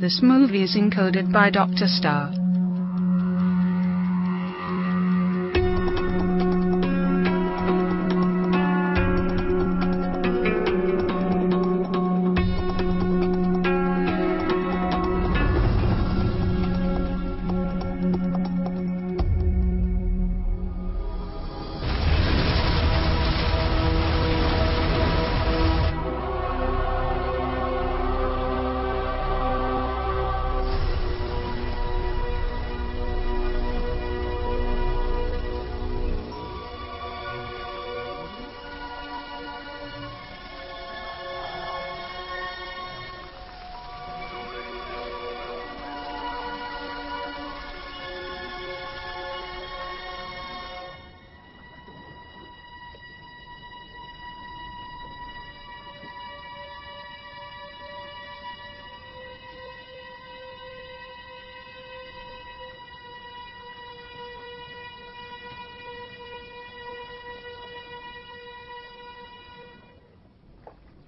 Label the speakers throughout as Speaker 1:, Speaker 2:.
Speaker 1: This movie is encoded by Dr. Star.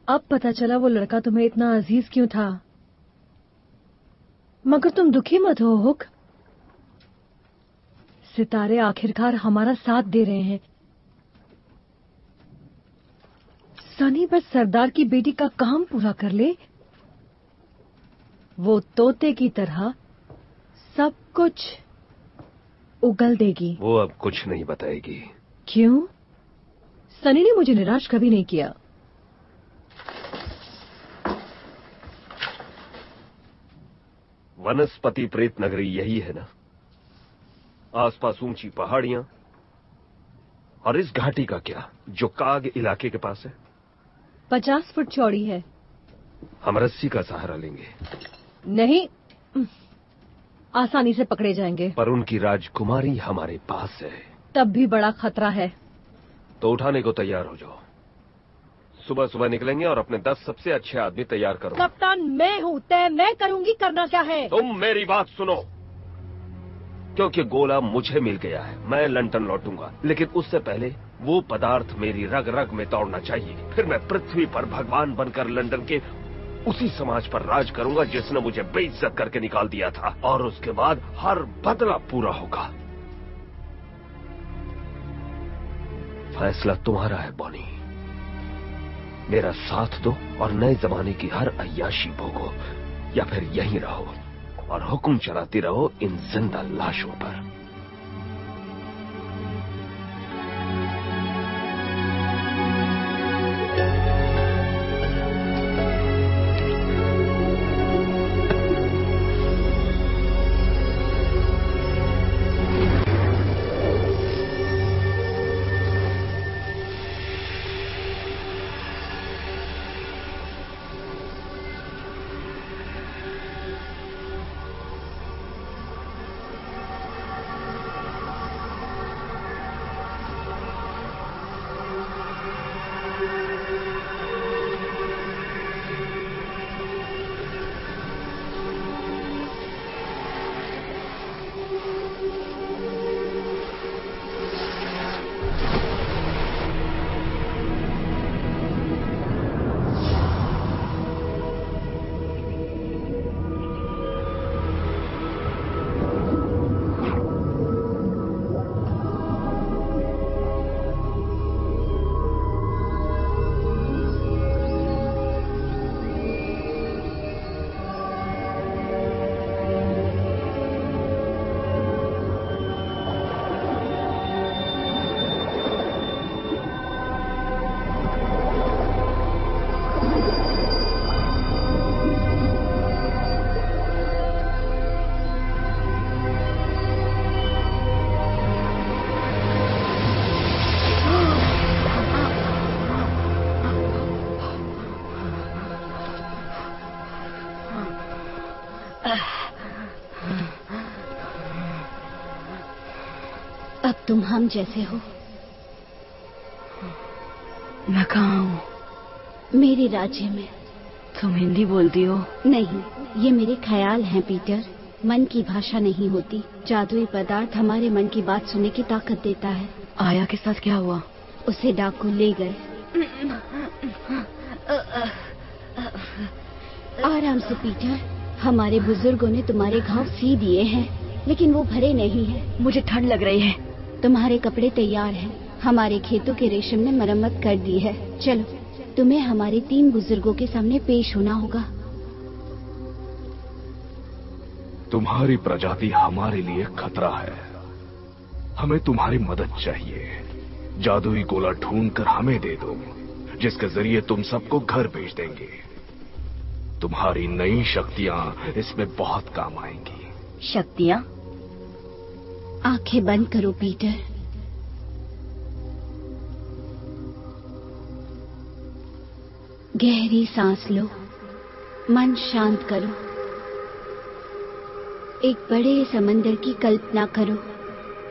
Speaker 2: अब पता चला वो लड़का तुम्हें इतना अजीज क्यों था। मगर तुम दुखी मत हो हुक। सितारे आखिरकार हमारा साथ दे रहे हैं। सनी बस सरदार की बेटी का काम पूरा कर ले, वो तोते की तरह सब कुछ उगल देगी।
Speaker 3: वो अब कुछ नहीं बताएगी।
Speaker 2: क्यों? सनी ने मुझे निराश कभी नहीं किया।
Speaker 3: वनस्पति प्रेत नगरी यही है ना? आसपास ऊंची पहाड़ियां और इस घाटी का क्या जो काग इलाके के पास है?
Speaker 2: 50 फुट चौड़ी है।
Speaker 3: हम रस्सी का सहारा लेंगे।
Speaker 2: नहीं, आसानी से पकड़े जाएंगे।
Speaker 3: पर उनकी राजकुमारी हमारे पास है।
Speaker 2: तब भी बड़ा खतरा है।
Speaker 3: तो उठाने को तैयार हो जाओ। सुबह सुबह निकलेंगे और अपने 10 सबसे अच्छे आदमी तैयार करो।
Speaker 2: कप्तान मैं हूँ, तय मैं करूंगी। करना क्या है?
Speaker 3: तुम मेरी बात सुनो, क्योंकि गोला मुझे मिल गया है। मैं लंदन लौटूंगा, लेकिन उससे पहले वो पदार्थ मेरी रग रग में दौड़ना चाहिए। फिर मैं पृथ्वी पर भगवान बनकर लंदन के उसी समाज पर राज करूंगा जिसने मुझे बेइज्जत करके निकाल दिया था। और उसके बाद हर बदला पूरा होगा। फैसला तुम्हारा है बॉनी। मेरा साथ दो और नए जमाने की हर अय्याशी भोगो, या फिर यहीं रहो और हुक्म चलाती रहो इन जिंदा लाशों पर।
Speaker 4: अब तुम हम जैसे हो।
Speaker 2: मैं कहाँ हूँ?
Speaker 4: मेरे राज्य में।
Speaker 2: तुम हिंदी बोलती हो?
Speaker 4: नहीं, ये मेरे ख्याल हैं पीटर। मन की भाषा नहीं होती। जादुई पदार्थ हमारे मन की बात सुनने की ताकत देता है।
Speaker 2: आया के साथ क्या हुआ?
Speaker 4: उसे डाकू ले गए। आराम से पीटर, हमारे बुजुर्गों ने तुम्हारे घाव सी दिए हैं, लेकिन वो भरे नहीं हैं।
Speaker 2: मुझे ठंड लग रही है।
Speaker 4: तुम्हारे कपड़े तैयार हैं। हमारे खेतों के रेशम ने मरम्मत कर दी है। चलो, तुम्हें हमारे 3 बुजुर्गों के सामने पेश होना होगा।
Speaker 5: तुम्हारी प्रजाति हमारे लिए खतरा है। हमें तुम्हारी मदद चाहिए। जादुई गोला ढूंढकर हमें दे दो, जिसके जरिए तुम सबको घर भेज देंगे। तुम्हारी नई शक्तियां इसमें बहुत काम आएंगी।
Speaker 2: शक्तियाँ?
Speaker 4: आंखें बंद करो पीटर। गहरी सांस लो, मन शांत करो। एक बड़े समंदर की कल्पना करो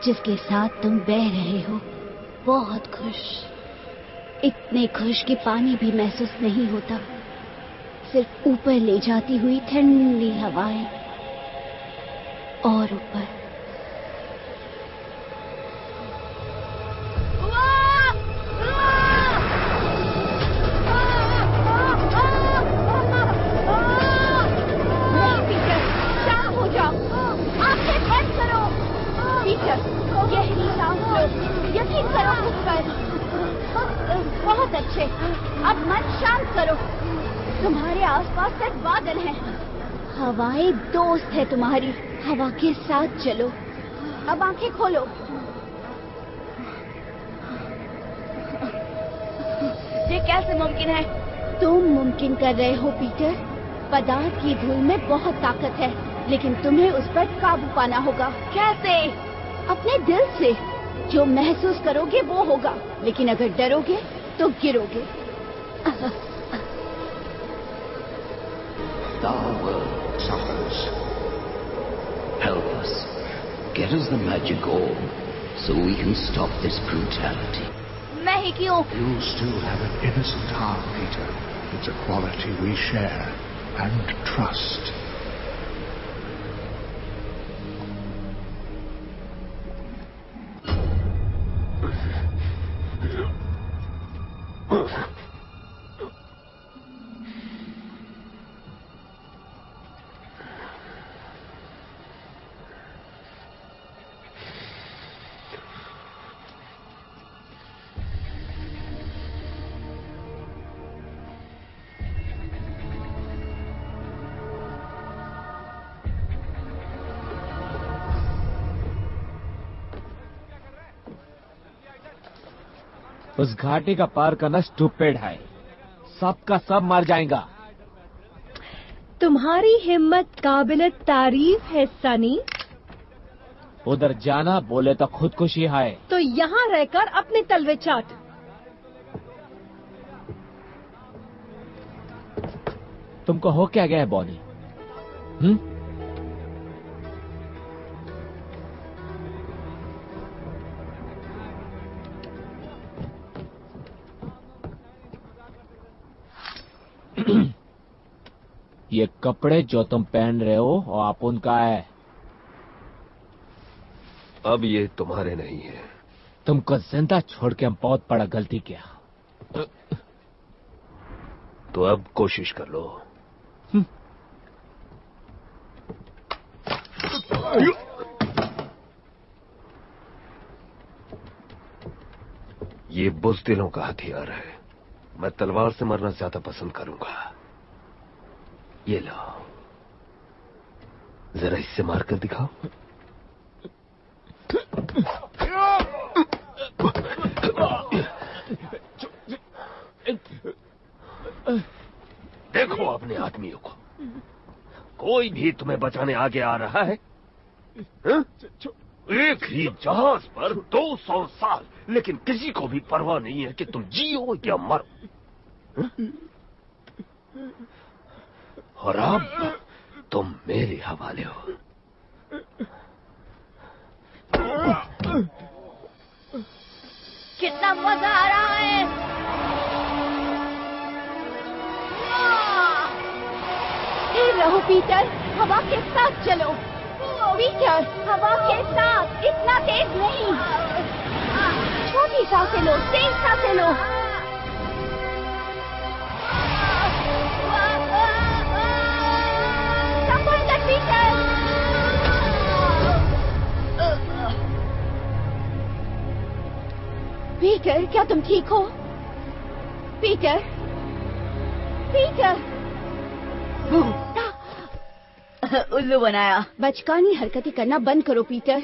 Speaker 4: जिसके साथ तुम बह रहे हो, बहुत खुश, इतने खुश कि पानी भी महसूस नहीं होता, सिर्फ ऊपर ले जाती हुई ठंडी हवाएं और ऊपर। गहरी सांस लो, यकीन करो खुद पर। बहुत अच्छे, अब मन शांत करो। तुम्हारे आसपास सिर्फ बादल हैं। हवाएं दोस्त है तुम्हारी, हवा के साथ चलो। अब आंखें खोलो।
Speaker 2: ये कैसे मुमकिन है?
Speaker 4: तुम मुमकिन कर रहे हो पीटर। पदार्थ की धूल में बहुत ताकत है, लेकिन तुम्हें उस पर काबू पाना होगा।
Speaker 2: कैसे?
Speaker 4: अपने दिल से। जो महसूस करोगे वो होगा, लेकिन अगर डरोगे तो गिरोगे।
Speaker 6: The world suffers. Help us. Get us the magic orb so we can stop this brutality.
Speaker 2: मैं ही क्यों?
Speaker 7: You still have an innocent heart, Peter. It's a quality we share and trust.
Speaker 8: उस घाटी का पार करना स्टूपिड है। सबका सब मर जाएगा।
Speaker 2: तुम्हारी हिम्मत काबिल तारीफ है सनी।
Speaker 8: उधर जाना बोले तो खुदकुशी है।
Speaker 2: तो यहाँ रहकर अपने तलवे चाट।
Speaker 8: तुमको हो क्या गया है बॉनी? ये कपड़े जो तुम पहन रहे हो वो आप उनका है।
Speaker 3: अब ये तुम्हारे नहीं है।
Speaker 8: तुमको जिंदा छोड़ के हम बहुत बड़ा गलती किया।
Speaker 3: तो अब कोशिश कर लो। ये बुज़दिलों का हथियार है। मैं तलवार से मरना ज्यादा पसंद करूंगा। ये लो, जरा इससे मारकर दिखाओ। देखो अपने आदमियों को। कोई भी तुम्हें बचाने आगे आ रहा है? एक ही जहाज पर 200 साल, लेकिन किसी को भी परवाह नहीं है कि तुम जियो या मरो। और अब तुम मेरे हवाले हो।
Speaker 2: कितना मजा आ रहा है।
Speaker 4: स्थिर रहो पीटर, हवा के साथ चलो। पीटर, हवा के साथ, इतना तेज नहीं। छोटी सांसें लो, तेज सांसें लो। पीटर, क्या तुम ठीक हो? Peter, Peter.
Speaker 9: उल्लू बनाया।
Speaker 4: बचकानी हरकतें करना बंद करो पीटर।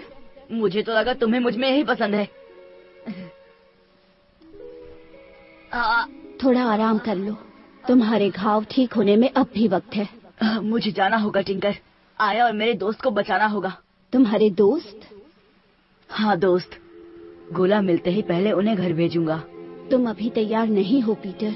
Speaker 9: मुझे तो लगा तुम्हें मुझ में यही पसंद है।
Speaker 4: थोड़ा आराम कर लो, तुम्हारे घाव ठीक होने में अब भी वक्त है।
Speaker 9: मुझे जाना होगा टिंकर। आया और मेरे दोस्त को बचाना होगा।
Speaker 4: तुम्हारे दोस्त?
Speaker 9: हाँ दोस्त। गोला मिलते ही पहले उन्हें घर भेजूंगा।
Speaker 4: तुम अभी तैयार नहीं हो पीटर।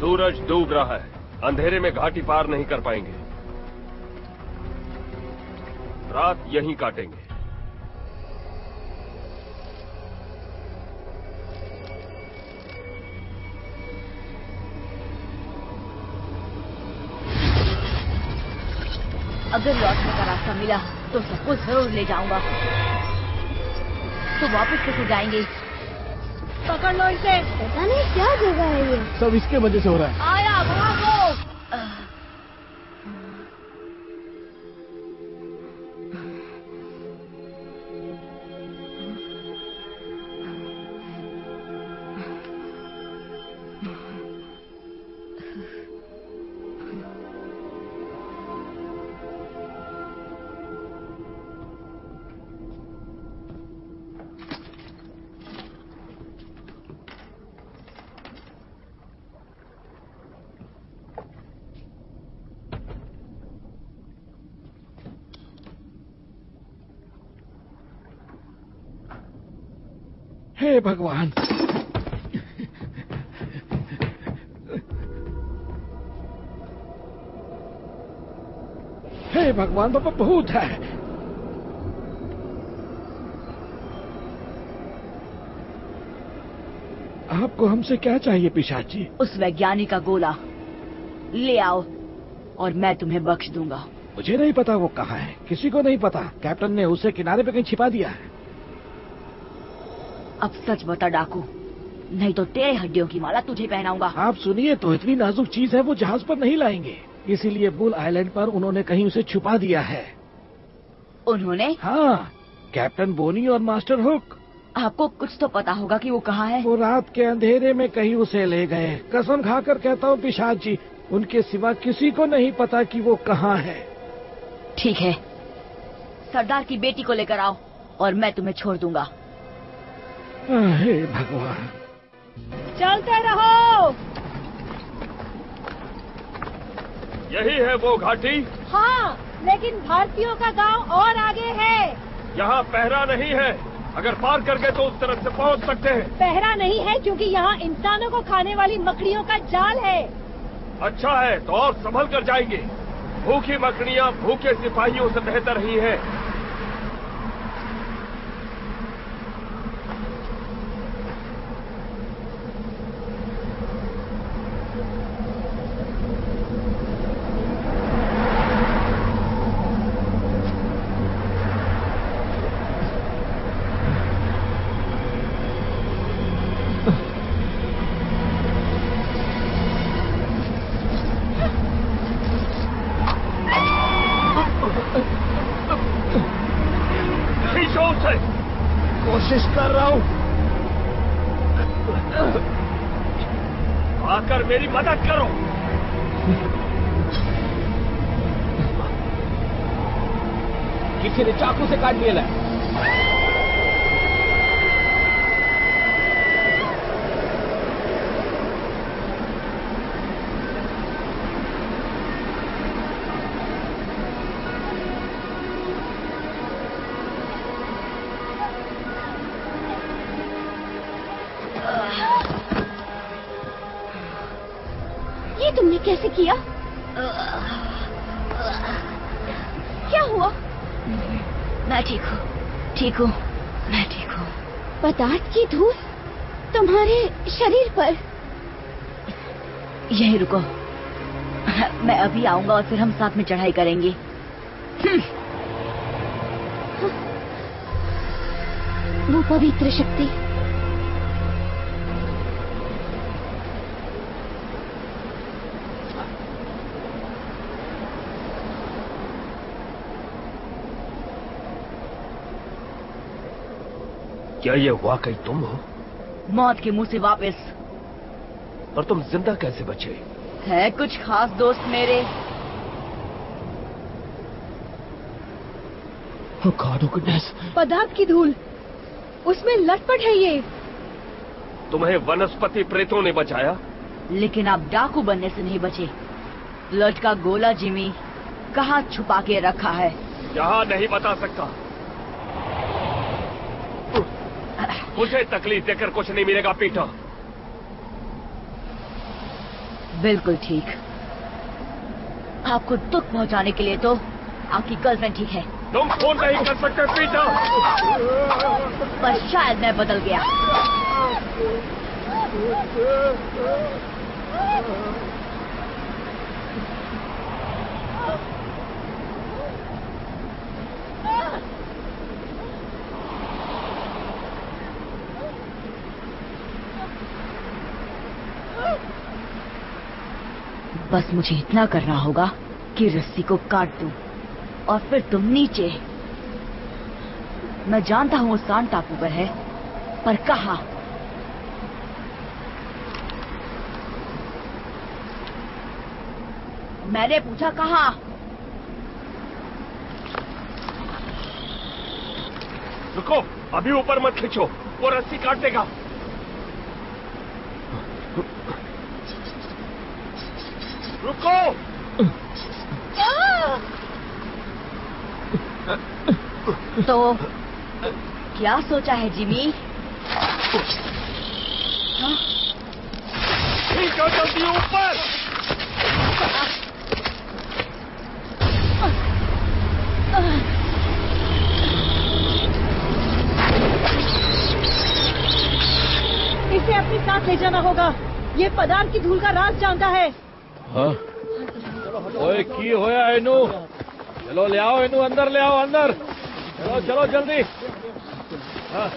Speaker 3: सूरज डूब रहा है, अंधेरे में घाटी पार नहीं कर पाएंगे। रात यहीं काटेंगे।
Speaker 9: अगर लौटने का रास्ता मिला तो सबको जरूर ले जाऊंगा। तो वापस कैसे जाएंगे?
Speaker 2: पकड़ लो इसे।
Speaker 4: पता नहीं क्या जगह है ये।
Speaker 8: सब इसके वजह से हो रहा है।
Speaker 9: आया भागो।
Speaker 8: हे भगवान, हे भगवान, बाबा भूत है। आपको हमसे क्या चाहिए पिशाच जी?
Speaker 9: उस वैज्ञानिक का गोला ले आओ और मैं तुम्हें बख्श दूंगा।
Speaker 8: मुझे नहीं पता वो कहाँ है, किसी को नहीं पता। कैप्टन ने उसे किनारे पे कहीं छिपा दिया है।
Speaker 9: अब सच बता डाकू, नहीं तो तेरे हड्डियों की माला तुझे पहनाऊंगा।
Speaker 8: आप सुनिए तो, इतनी नाजुक चीज है वो जहाज पर नहीं लाएंगे, इसीलिए बुल आइलैंड पर उन्होंने कहीं उसे छुपा दिया है।
Speaker 9: उन्होंने?
Speaker 8: हाँ, कैप्टन बोनी और मास्टर हुक।
Speaker 9: आपको कुछ तो पता होगा कि वो कहाँ है।
Speaker 8: वो रात के अंधेरे में कहीं उसे ले गए। कसम खाकर कहता हूँ पिशाच जी, उनके सिवा किसी को नहीं पता कि वो कहाँ है।
Speaker 9: ठीक है, सरदार की बेटी को लेकर आओ और मैं तुम्हें छोड़ दूंगा।
Speaker 8: हे भगवान।
Speaker 2: चलते रहो।
Speaker 3: यही है वो घाटी?
Speaker 2: हाँ, लेकिन भारतीयों का गांव और आगे है।
Speaker 3: यहाँ पहरा नहीं है, अगर पार कर गए तो उस तरफ से पहुँच सकते हैं।
Speaker 2: पहरा नहीं है क्योंकि यहाँ इंसानों को खाने वाली मकड़ियों का जाल है।
Speaker 3: अच्छा है तो और संभल कर जाएंगे। भूखी मकड़ियाँ भूखे सिपाहियों से बेहतर ही हैं।
Speaker 8: कोशिश कर रहा हूँ।
Speaker 3: आकर मेरी मदद करो।
Speaker 8: किसी ने चाकू से काट लिया है।
Speaker 4: ये तुमने कैसे किया? क्या हुआ?
Speaker 9: मैं ठीक हूँ, ठीक हूँ, मैं ठीक हूँ।
Speaker 4: पदार्थ की धूल तुम्हारे शरीर पर?
Speaker 9: यहीं रुको, मैं अभी आऊंगा और फिर हम साथ में चढ़ाई करेंगे।
Speaker 4: वो पवित्र शक्ति।
Speaker 3: क्या ये वाकई तुम हो?
Speaker 9: मौत के मुंह से वापस।
Speaker 3: और तुम जिंदा कैसे बचे?
Speaker 9: है कुछ खास दोस्त मेरे।
Speaker 10: Oh God, oh goodness.
Speaker 2: पदार्थ की धूल, उसमें लटपट है ये।
Speaker 3: तुम्हें वनस्पति प्रेतों ने बचाया,
Speaker 9: लेकिन आप डाकू बनने से नहीं बचे। ब्लड का गोला जिमी कहाँ छुपा के रखा है?
Speaker 3: यहाँ नहीं बता सकता। मुझे तकलीफ देकर कुछ नहीं मिलेगा पीटर।
Speaker 9: बिल्कुल ठीक। आपको दुख पहुंचाने के लिए तो आपकी गर्लफ्रेंड ठीक है।
Speaker 3: तुम फोन नहीं कर सकते पीटर।
Speaker 9: पर शायद मैं बदल गया। बस मुझे इतना करना होगा कि रस्सी को काट दूं और फिर तुम नीचे। मैं जानता हूं वो सांड टापू पर है, पर कहाँ? मैंने पूछा कहाँ?
Speaker 3: रुको, अभी ऊपर मत खींचो, वो रस्सी काट देगा। रुको।
Speaker 9: तो क्या सोचा है जिमी?
Speaker 3: खींचो जल्दी ऊपर।
Speaker 2: इसे अपने साथ ले जाना होगा। ये पदार्थ की धूल का राज जानता है।
Speaker 8: हाँ? ओए की होया इनू? चलो ले आओ इनू, अंदर ले आओ, अंदर। चलो चलो जल्दी। हाँ।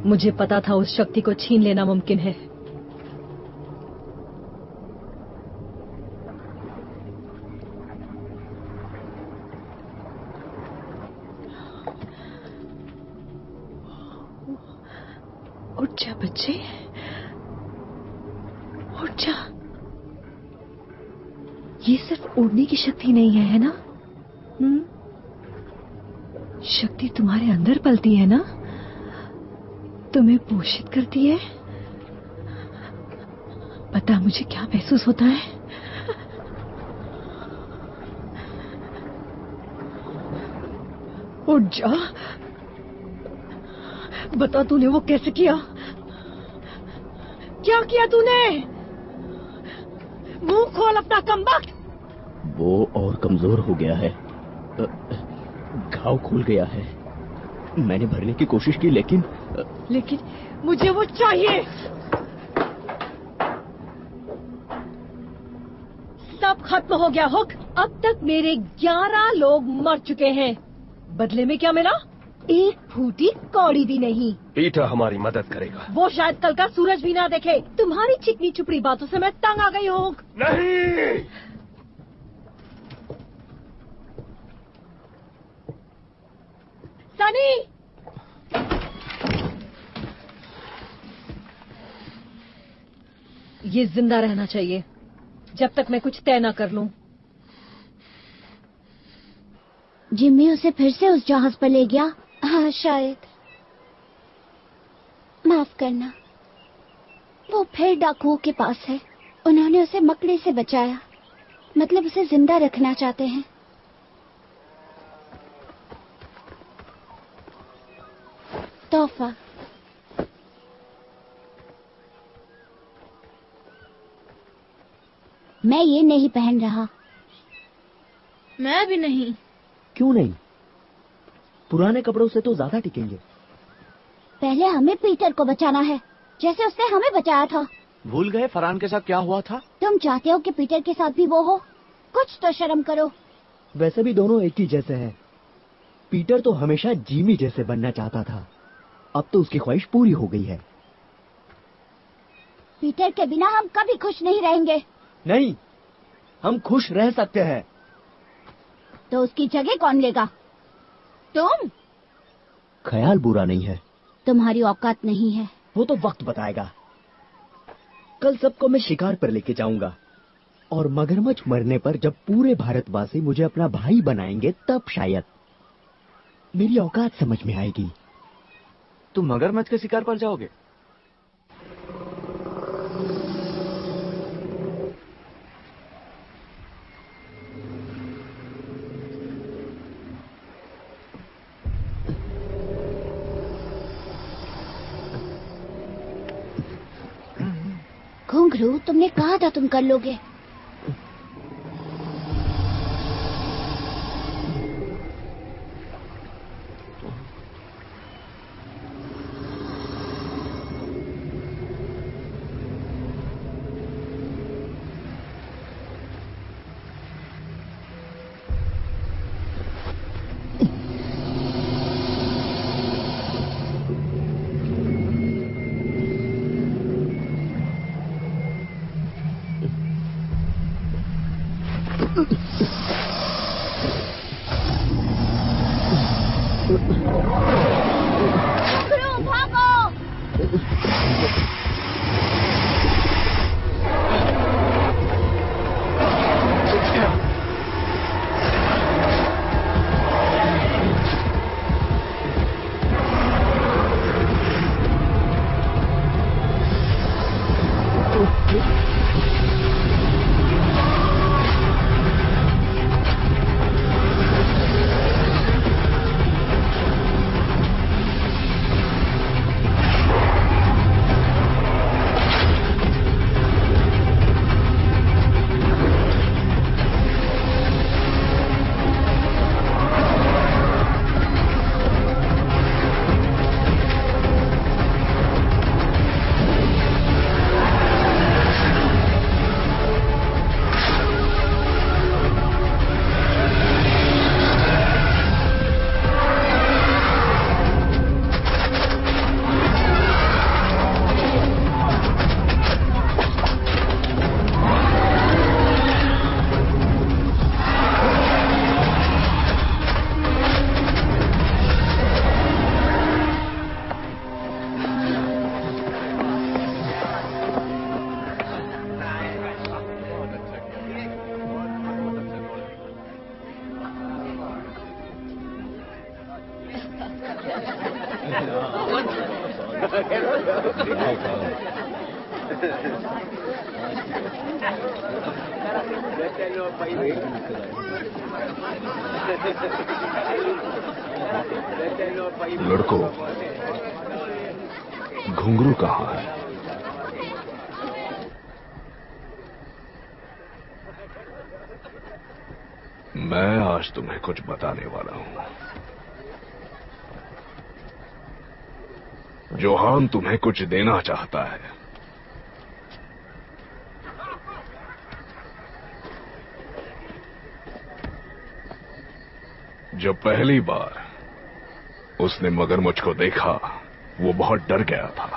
Speaker 2: मुझे पता था उस शक्ति को छीन लेना मुमकिन है। उठ जा बच्चे, उठ जा। ये सिर्फ उड़ने की शक्ति नहीं है ना? शक्ति तुम्हारे अंदर पलती है ना, तुम्हें पोषित करती है। पता मुझे क्या महसूस होता है? उठ जा, बता तूने वो कैसे किया? क्या किया तूने? मुंह खोल अपना कमबख्त।
Speaker 10: वो और कमजोर हो गया है, घाव खुल गया है। मैंने भरने की कोशिश की लेकिन
Speaker 2: मुझे वो चाहिए। सब खत्म हो गया हुक। अब तक मेरे 11 लोग मर चुके हैं। बदले में क्या मिला? एक फूटी कौड़ी भी नहीं।
Speaker 3: पीटर हमारी मदद करेगा।
Speaker 2: वो शायद कल का सूरज भी ना देखे। तुम्हारी चिकनी चुपड़ी बातों से मैं तंग आ गई हूँ।
Speaker 3: नहीं,
Speaker 2: सनी, ये जिंदा रहना चाहिए जब तक मैं कुछ तय न कर लूं।
Speaker 4: जिम्मी उसे फिर से उस जहाज पर ले गया। हाँ शायद। माफ करना, वो फिर डाकुओं के पास है। उन्होंने उसे मकड़ी से बचाया, मतलब उसे जिंदा रखना चाहते हैं। तोहफा। मैं ये नहीं पहन रहा।
Speaker 9: मैं भी नहीं।
Speaker 10: क्यों नहीं? पुराने कपड़ों से तो ज्यादा टिकेंगे।
Speaker 4: पहले हमें पीटर को बचाना है, जैसे उसने हमें बचाया था।
Speaker 10: भूल गए फरहान के साथ क्या हुआ था?
Speaker 4: तुम चाहते हो कि पीटर के साथ भी वो हो? कुछ तो शर्म करो।
Speaker 10: वैसे भी दोनों एक ही जैसे हैं। पीटर तो हमेशा जिमी जैसे बनना चाहता था, अब तो उसकी ख्वाहिश पूरी हो गई है।
Speaker 4: पीटर के बिना हम कभी खुश नहीं रहेंगे।
Speaker 10: नहीं, हम खुश रह सकते हैं।
Speaker 4: तो उसकी जगह कौन लेगा? तुम?
Speaker 10: ख्याल बुरा नहीं है।
Speaker 4: तुम्हारी औकात नहीं है।
Speaker 10: वो तो वक्त बताएगा। कल सबको मैं शिकार पर लेके जाऊंगा और मगरमच्छ मरने पर जब पूरे भारतवासी मुझे अपना भाई बनाएंगे तब शायद मेरी औकात समझ में आएगी।
Speaker 11: तुम मगरमच्छ के शिकार पर जाओगे?
Speaker 4: घुंघरू, तुमने कहा था तुम कर लोगे।
Speaker 5: लड़कों, घुंघरू कहाँ है? मैं आज तुम्हें कुछ बताने वाला हूं। जोहान तुम्हें कुछ देना चाहता है। जब पहली बार उसने मगरमच्छ को देखा, वो बहुत डर गया था।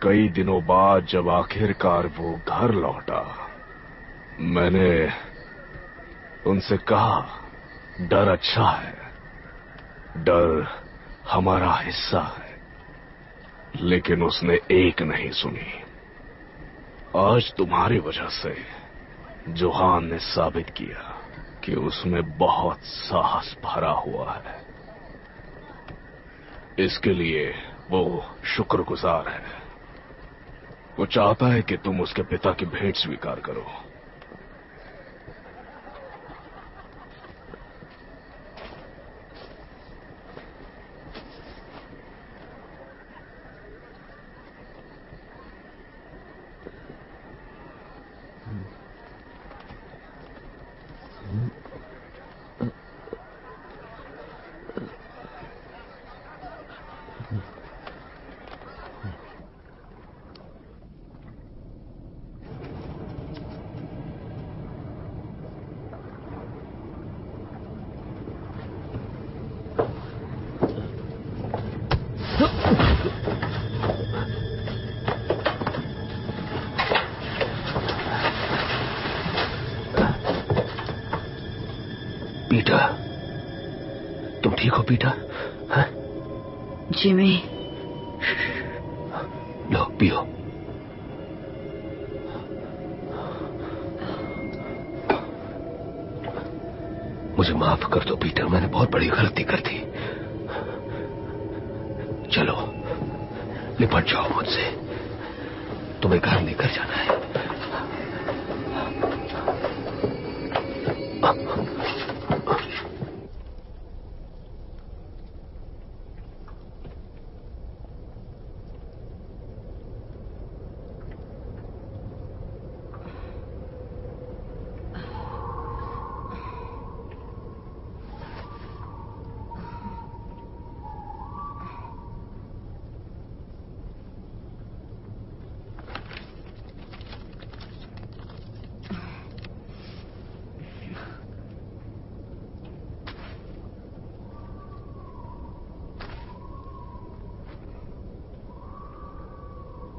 Speaker 5: कई दिनों बाद जब आखिरकार वो घर लौटा, मैंने उनसे कहा, डर अच्छा है, डर हमारा हिस्सा है। लेकिन उसने एक नहीं सुनी। आज तुम्हारी वजह से जोहान ने साबित किया कि उसमें बहुत साहस भरा हुआ है। इसके लिए वो शुक्रगुजार है। वो चाहता है कि तुम उसके पिता की भेंट स्वीकार करो।
Speaker 3: पीटर, तुम ठीक हो पीटर? हाँ?
Speaker 9: जिमी,
Speaker 3: लो पियो। मुझे माफ कर दो पीटर, मैंने बहुत बड़ी गलती कर दी। चलो लिपट जाओ मुझसे, तुम्हें घर लेकर जाना है।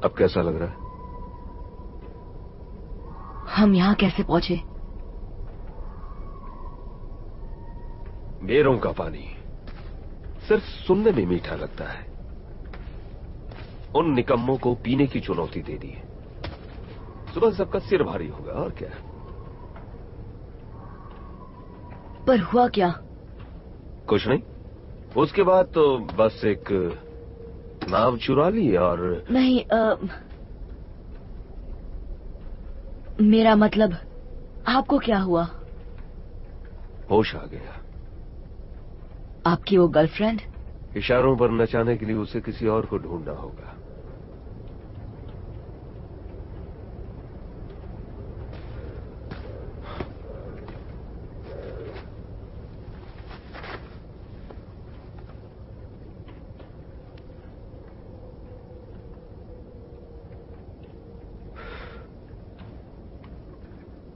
Speaker 3: अब कैसा लग रहा है?
Speaker 9: हम यहाँ कैसे पहुंचे?
Speaker 3: बेरों का पानी सिर्फ सुनने में मीठा लगता है। उन निकम्मों को पीने की चुनौती दे दी। सुबह सबका सिर भारी होगा और क्या।
Speaker 9: पर हुआ क्या?
Speaker 3: कुछ नहीं, उसके बाद तो बस एक नाव चुरा ली और
Speaker 9: नहीं, मेरा मतलब आपको क्या हुआ?
Speaker 3: होश आ गया।
Speaker 9: आपकी वो गर्लफ्रेंड?
Speaker 3: इशारों पर नचाने के लिए उसे किसी और को ढूंढना होगा।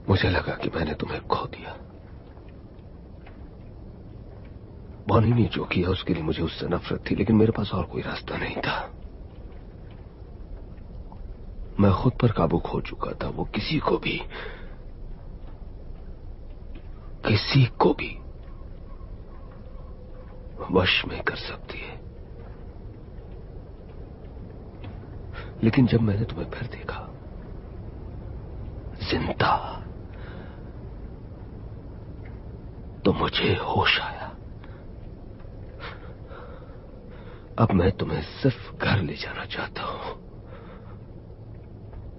Speaker 3: मुझे लगा कि मैंने तुम्हें खो दिया। बॉनी ने जो किया उसके लिए मुझे उससे नफरत थी, लेकिन मेरे पास और कोई रास्ता नहीं था। मैं खुद पर काबू खो चुका था। वो किसी को भी वश में कर सकती है। लेकिन जब मैंने तुम्हें फिर देखा जिंदा, तो मुझे होश आया। अब मैं तुम्हें सिर्फ घर ले जाना चाहता हूं।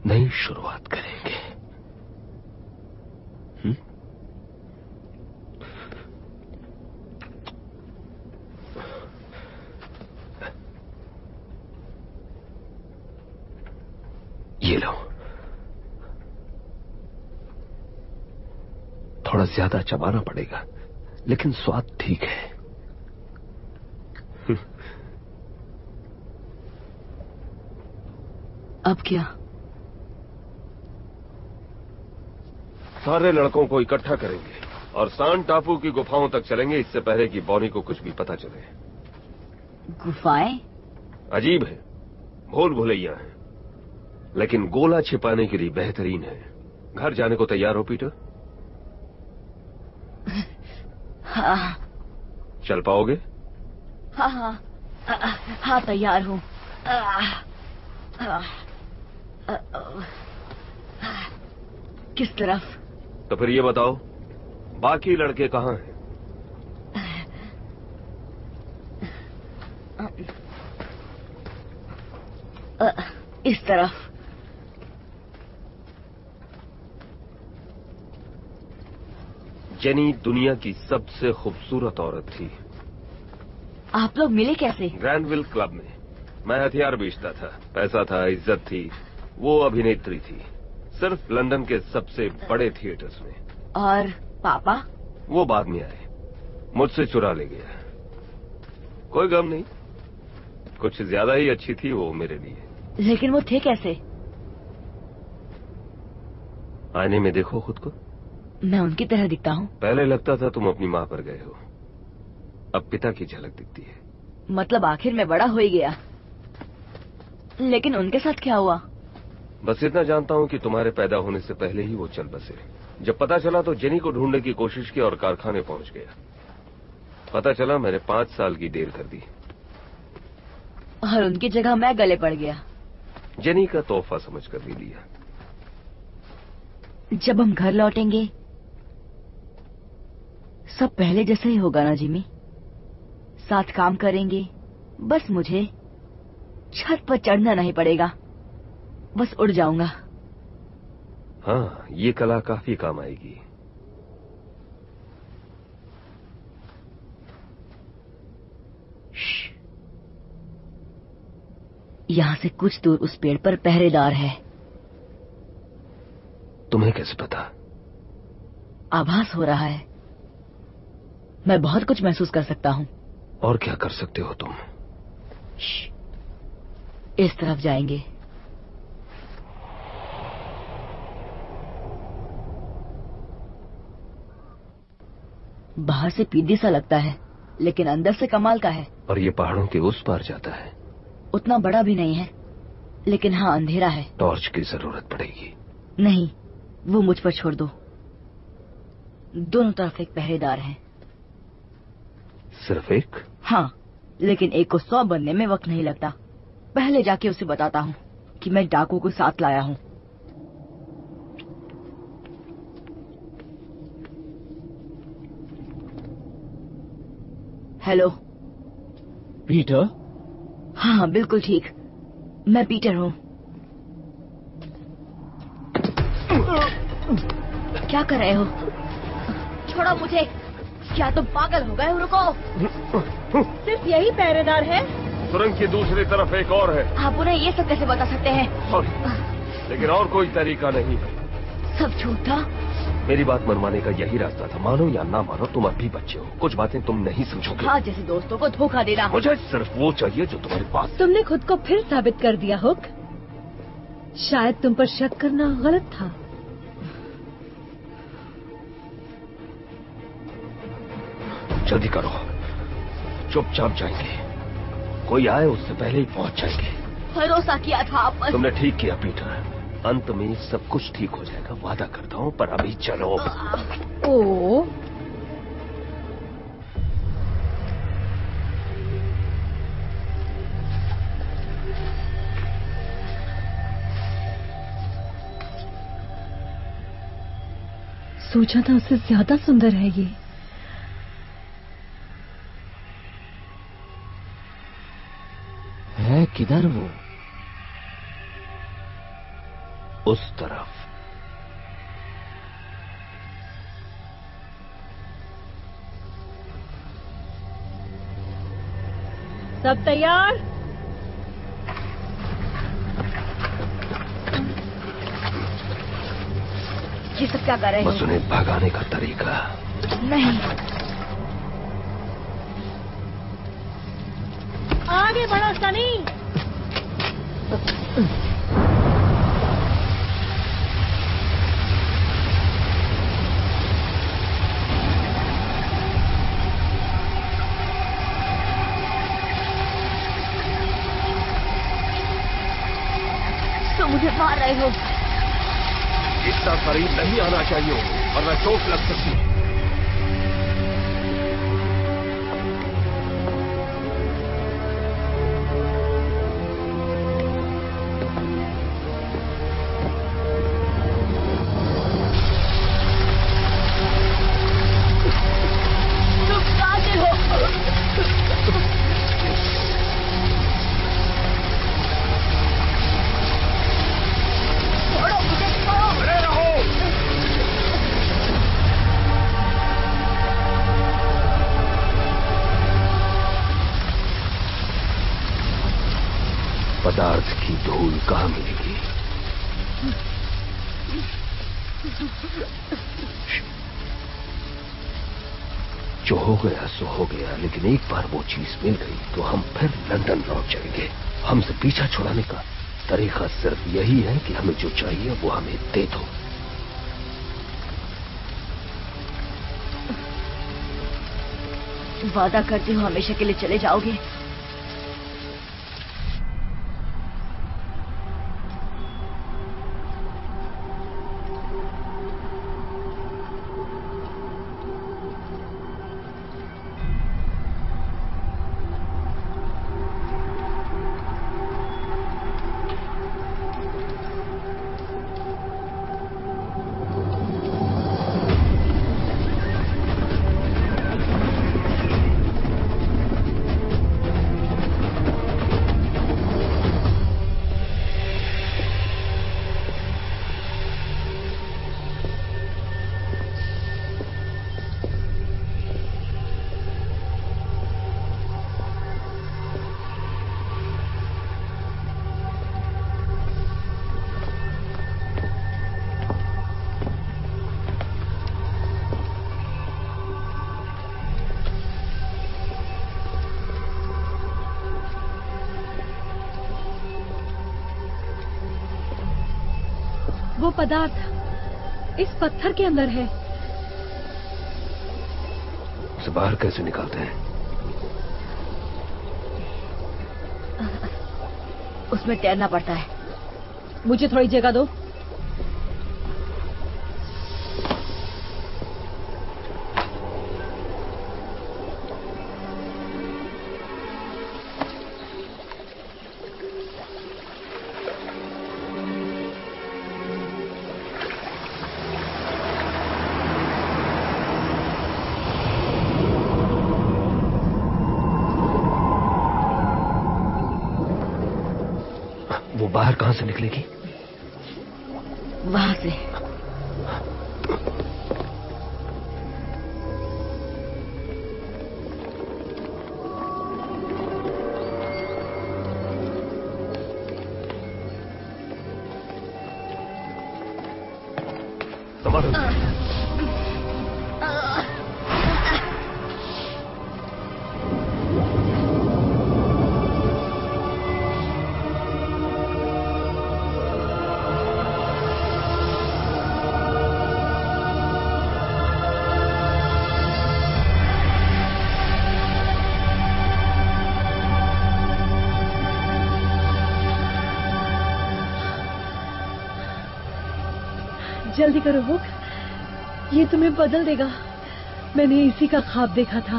Speaker 3: नई शुरुआत करेंगे। ये लो, थोड़ा ज्यादा चबाना पड़ेगा, लेकिन स्वाद ठीक है।
Speaker 9: अब क्या?
Speaker 3: सारे लड़कों को इकट्ठा करेंगे और सान टापू की गुफाओं तक चलेंगे, इससे पहले कि बॉनी को कुछ भी पता चले।
Speaker 9: गुफाएं?
Speaker 3: अजीब है, भूल भुलैया है, लेकिन गोला छिपाने के लिए बेहतरीन है। घर जाने को तैयार हो पीटर?
Speaker 9: हाँ।
Speaker 3: चल पाओगे?
Speaker 9: हाँ, तैयार हूँ। किस तरफ?
Speaker 3: तो फिर ये बताओ, बाकी लड़के कहाँ हैं?
Speaker 9: इस तरफ।
Speaker 3: जेनी दुनिया की सबसे खूबसूरत औरत थी।
Speaker 9: आप लोग मिले कैसे?
Speaker 3: ग्रैंडविल क्लब में। मैं हथियार बेचता था, पैसा था, इज्जत थी। वो अभिनेत्री थी, सिर्फ लंदन के सबसे बड़े थिएटर्स में।
Speaker 9: और पापा?
Speaker 3: वो बाद में आए, मुझसे चुरा ले गया। कोई गम नहीं, कुछ ज्यादा ही अच्छी थी वो मेरे लिए।
Speaker 9: लेकिन वो थे कैसे?
Speaker 3: आईने में देखो खुद को।
Speaker 9: मैं उनकी तरह दिखता हूँ?
Speaker 3: पहले लगता था तुम अपनी माँ पर गए हो, अब पिता की झलक दिखती है।
Speaker 9: मतलब आखिर में बड़ा हो ही गया। लेकिन उनके साथ क्या हुआ?
Speaker 3: बस इतना जानता हूं कि तुम्हारे पैदा होने से पहले ही वो चल बसे। जब पता चला तो जेनी को ढूंढने की कोशिश की और कारखाने पहुंच गया। पता चला मैंने 5 साल की देर कर दी
Speaker 9: और उनकी जगह मैं गले पड़ गया।
Speaker 3: जेनी का तोहफा समझकर ले लिया।
Speaker 9: जब हम घर लौटेंगे सब पहले जैसा ही होगा ना जिमी? साथ काम करेंगे, बस मुझे छत पर चढ़ना नहीं पड़ेगा, बस उड़ जाऊंगा।
Speaker 3: हाँ, ये कला काफी काम आएगी।
Speaker 9: यहाँ से कुछ दूर उस पेड़ पर पहरेदार है।
Speaker 3: तुम्हें कैसे पता?
Speaker 9: आभास हो रहा है। मैं बहुत कुछ महसूस कर सकता हूँ।
Speaker 3: और क्या कर सकते हो तुम?
Speaker 9: इस तरफ जाएंगे। बाहर से पीदी सा लगता है, लेकिन अंदर से कमाल का है।
Speaker 3: और ये पहाड़ों के उस पार जाता है।
Speaker 9: उतना बड़ा भी नहीं है, लेकिन हाँ अंधेरा है।
Speaker 3: टॉर्च की जरूरत पड़ेगी।
Speaker 9: नहीं, वो मुझ पर छोड़ दो। दोनों तरफ एक पहरेदार है।
Speaker 3: सिर्फ एक?
Speaker 9: हाँ, लेकिन एक को 100 बनने में वक्त नहीं लगता। पहले जाके उसे बताता हूँ कि मैं डाकू को साथ लाया हूँ। Hello
Speaker 10: Peter?
Speaker 9: हाँ बिल्कुल ठीक, मैं पीटर हूँ। क्या कर रहे हो? छोड़ो मुझे। क्या तुम पागल हो गए हो? रुको।
Speaker 2: सिर्फ यही पहरेदार है?
Speaker 3: सुरंग की दूसरी तरफ एक और है।
Speaker 9: आप उन्हें ये सब कैसे बता सकते हैं?
Speaker 3: सॉरी, लेकिन और कोई तरीका नहीं।
Speaker 9: सब झूठ था।
Speaker 3: मेरी बात मनवाने का यही रास्ता था। मानो या ना मानो, तुम अभी बच्चे हो। कुछ बातें तुम नहीं समझोगे।
Speaker 9: हाँ, जैसे दोस्तों को धोखा देना।
Speaker 3: मुझे सिर्फ वो चाहिए जो तुम्हारे पास।
Speaker 2: तुमने खुद को फिर साबित कर दिया हुक। शायद तुम पर शक करना गलत था।
Speaker 3: जल्दी करो, चुपचाप जाएंगे। कोई आए उससे पहले ही पहुंच जाएंगे।
Speaker 9: भरोसा किया था आप पर।
Speaker 3: तुमने ठीक किया पीटर। अंत में सब कुछ ठीक हो जाएगा, वादा करता हूँ। पर अभी चलो।
Speaker 2: ओ सोचा था उससे ज्यादा सुंदर है ये।
Speaker 10: है किधर वो?
Speaker 3: उस तरफ।
Speaker 2: सब तैयार?
Speaker 9: ये सब क्या कर रहे हो?
Speaker 3: बस उन्हें भगाने का तरीका।
Speaker 9: नहीं,
Speaker 2: आगे बढ़ो सनी।
Speaker 9: तो मुझे मार रहे हो।
Speaker 3: इतना करीब नहीं आना चाहिए, वरना चोट लग सकती है। पदार्थ की धूल कहाँ मिलेगी? जो हो गया सो हो गया, लेकिन एक बार वो चीज मिल गई तो हम फिर लंदन लौट जाएंगे। हमसे पीछा छुड़ाने का तरीका सिर्फ यही है कि हमें जो चाहिए वो हमें दे दो।
Speaker 9: वादा करते हो हमेशा के लिए चले जाओगे?
Speaker 2: वो पदार्थ इस पत्थर के अंदर है।
Speaker 3: उसे बाहर कैसे निकालते हैं?
Speaker 9: उसमें तैरना पड़ता है।
Speaker 2: मुझे थोड़ी जगह दो।
Speaker 3: वो बाहर कहां से निकलेगी?
Speaker 9: वहां से।
Speaker 2: जल्दी करो हुक, ये तुम्हें बदल देगा। मैंने इसी का ख्वाब देखा था।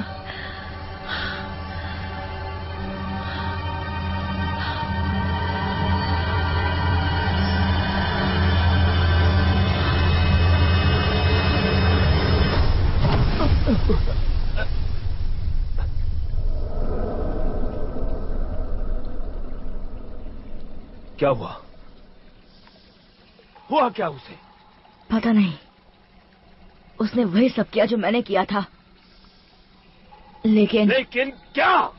Speaker 3: क्या हुआ? हुआ क्या उसे?
Speaker 9: पता नहीं। उसने वही सब किया जो मैंने किया था। लेकिन
Speaker 3: क्या?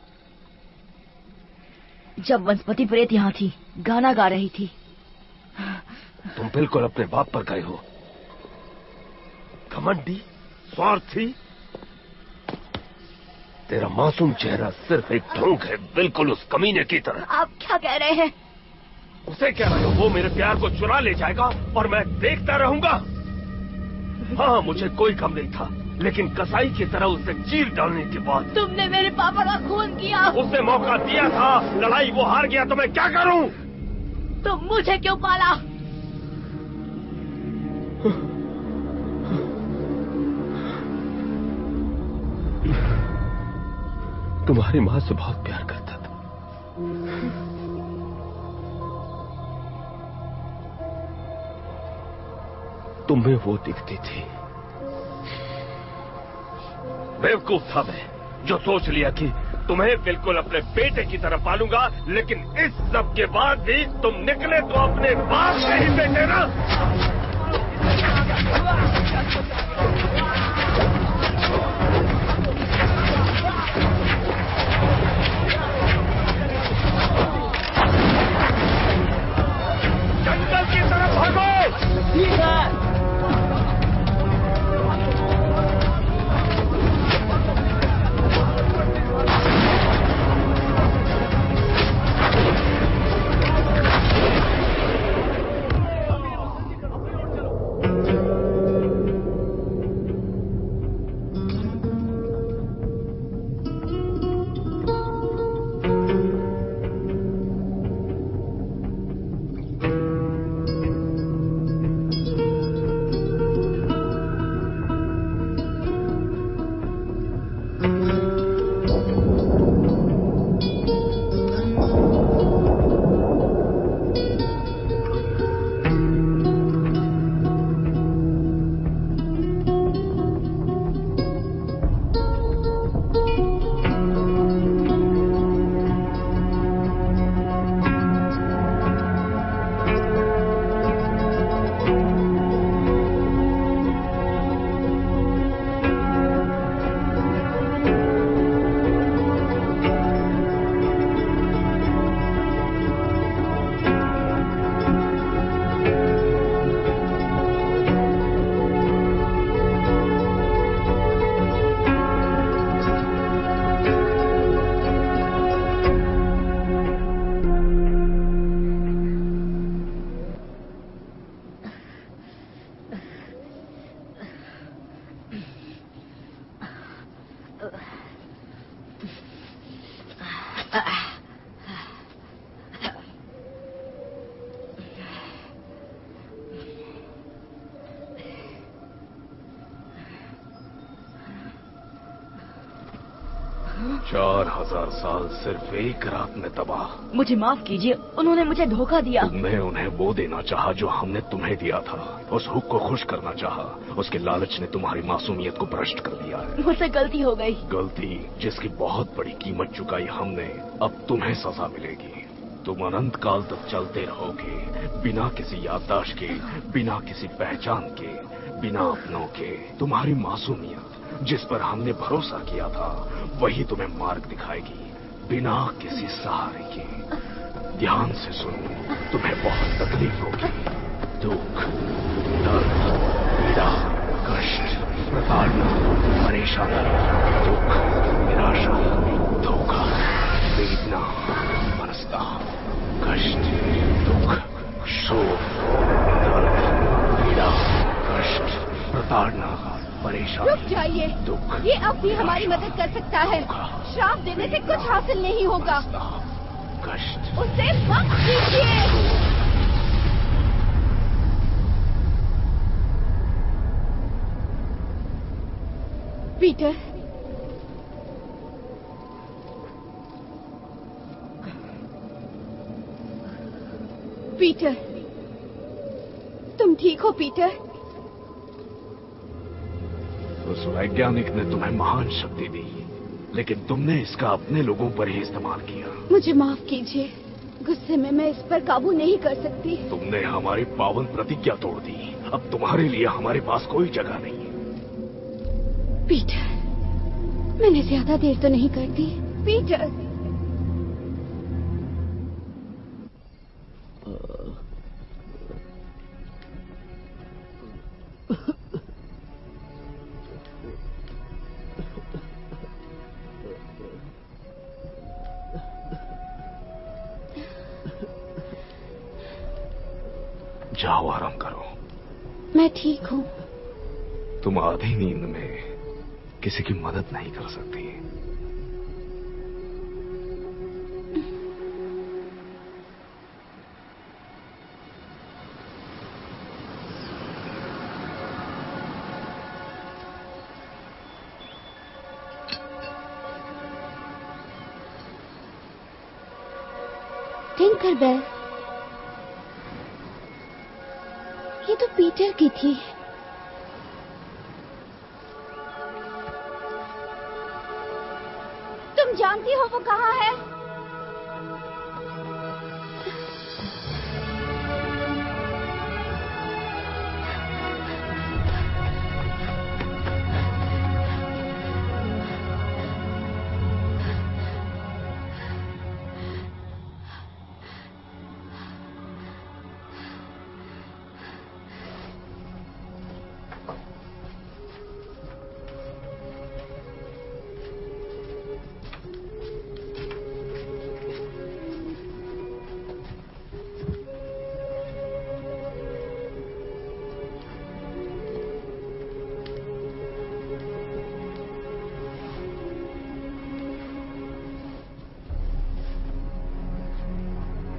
Speaker 9: जब वनस्पति प्रेत यहाँ थी, गाना गा रही थी।
Speaker 3: तुम बिल्कुल अपने बाप पर गए हो। घमंडी, स्वार्थी। तेरा मासूम चेहरा सिर्फ एक ढोंग है, बिल्कुल उस कमीने की तरह।
Speaker 9: आप क्या कह रहे हैं?
Speaker 3: उसे कह रहे हो वो मेरे प्यार को चुरा ले जाएगा और मैं देखता रहूंगा? हाँ, मुझे कोई गम नहीं था, लेकिन कसाई की तरह उसे चीर डालने के बाद।
Speaker 9: तुमने मेरे पापा का खून किया।
Speaker 3: उसे मौका दिया था, लड़ाई वो हार गया तो मैं क्या करूं?
Speaker 9: तुम मुझे क्यों पाला?
Speaker 3: तुम्हारी माँ से बहुत प्यार करता था। तुम्हें वो दिखती थी। बेवकूफ था मैं, जो सोच लिया कि तुम्हें बिल्कुल अपने बेटे की तरह पालूंगा, लेकिन इस सब के बाद भी तुम निकले तो अपने बाप के ही बेटे ना। जंगल की तरफ भागो। ठीक है।
Speaker 5: 4000 साल सिर्फ एक रात में तबाह।
Speaker 9: मुझे माफ कीजिए, उन्होंने मुझे धोखा दिया।
Speaker 5: तुमने उन्हें वो देना चाहा जो हमने तुम्हें दिया था। उस हुक को खुश करना चाहा। उसके लालच ने तुम्हारी मासूमियत को भ्रष्ट कर दिया है।
Speaker 9: मुझसे गलती हो गई।
Speaker 5: गलती जिसकी बहुत बड़ी कीमत चुकाई हमने, अब तुम्हें सजा मिलेगी। तुम अनंत काल तक चलते रहोगे, बिना किसी याददाश्त के, बिना किसी पहचान के, बिना अपनों के। तुम्हारी मासूमियत जिस पर हमने भरोसा किया था, वही तुम्हें मार्ग दिखाएगी, बिना किसी सहारे के। ध्यान से सुनो, तुम्हें बहुत तकलीफ होगी। दुख, दर्द, पीड़ा, कष्ट, प्रताड़ना, परेशानी, दुख, निराशा, धोखा, वेदना, मनस्ताप, कष्ट, दुख, शोक, दर्द, पीड़ा, कष्ट, प्रताड़ना, परेशानी,
Speaker 4: रुक जाइए। ये अब भी हमारी मदद कर सकता है। श्राप देने से कुछ हासिल नहीं होगा।
Speaker 5: कष्ट,
Speaker 4: उसे मत कीजिए। पीटर, पीटर, तुम ठीक हो पीटर?
Speaker 5: उस वैज्ञानिक ने तुम्हें महान शक्ति दी, लेकिन तुमने इसका अपने लोगों पर ही इस्तेमाल किया।
Speaker 4: मुझे माफ कीजिए, गुस्से में मैं इस पर काबू नहीं कर सकती।
Speaker 5: तुमने हमारी पावन प्रतिज्ञा तोड़ दी। अब तुम्हारे लिए हमारे पास कोई जगह नहीं है।
Speaker 4: पीटर, मैंने ज्यादा देर तो नहीं कर दी। पीटर,
Speaker 5: जाओ, आराम करो।
Speaker 4: मैं ठीक हूँ।
Speaker 5: तुम आधी नींद में किसी की मदद नहीं कर सकती।
Speaker 4: टिंकरबेल, ये तो पीटर की थी। तुम जानती हो वो कहाँ है?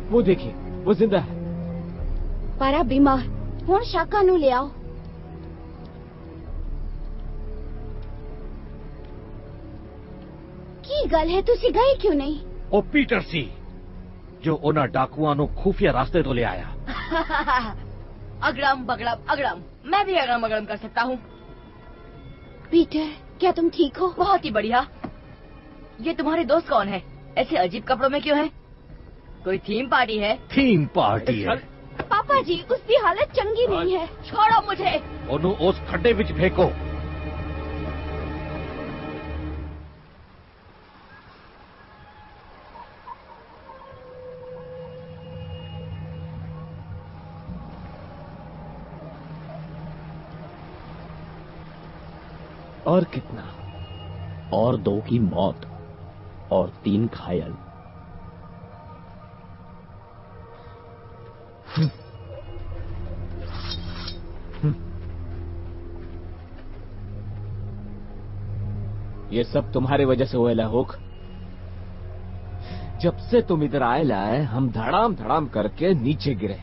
Speaker 11: वो देखिए, वो जिंदा है।
Speaker 4: पारा बीमार हुण शाका नू ले आओ। की गल है, तुसी गए क्यों नहीं?
Speaker 8: ओ पीटर सी, जो उन्हें डाकुआ नु खुफिया रास्ते तो ले आया।
Speaker 9: अगड़म बगड़म अगड़म, मैं भी अगड़म बगड़म कर सकता हूँ।
Speaker 4: पीटर, क्या तुम ठीक हो?
Speaker 9: बहुत ही बढ़िया। ये तुम्हारे दोस्त कौन है? ऐसे अजीब कपड़ों में क्यों हैं? कोई थीम पार्टी है?
Speaker 8: थीम पार्टी है।
Speaker 4: पापा जी, उसकी हालत चंगी नहीं है।
Speaker 9: छोड़ो मुझे।
Speaker 8: ओनू उस खड्डे विच फेंको।
Speaker 10: और कितना? और 2 की मौत और 3 घायल।
Speaker 11: ये सब तुम्हारे वजह से हुआ हुक। जब से तुम इधर आए लाए, हम धड़ाम धड़ाम करके नीचे गिरे।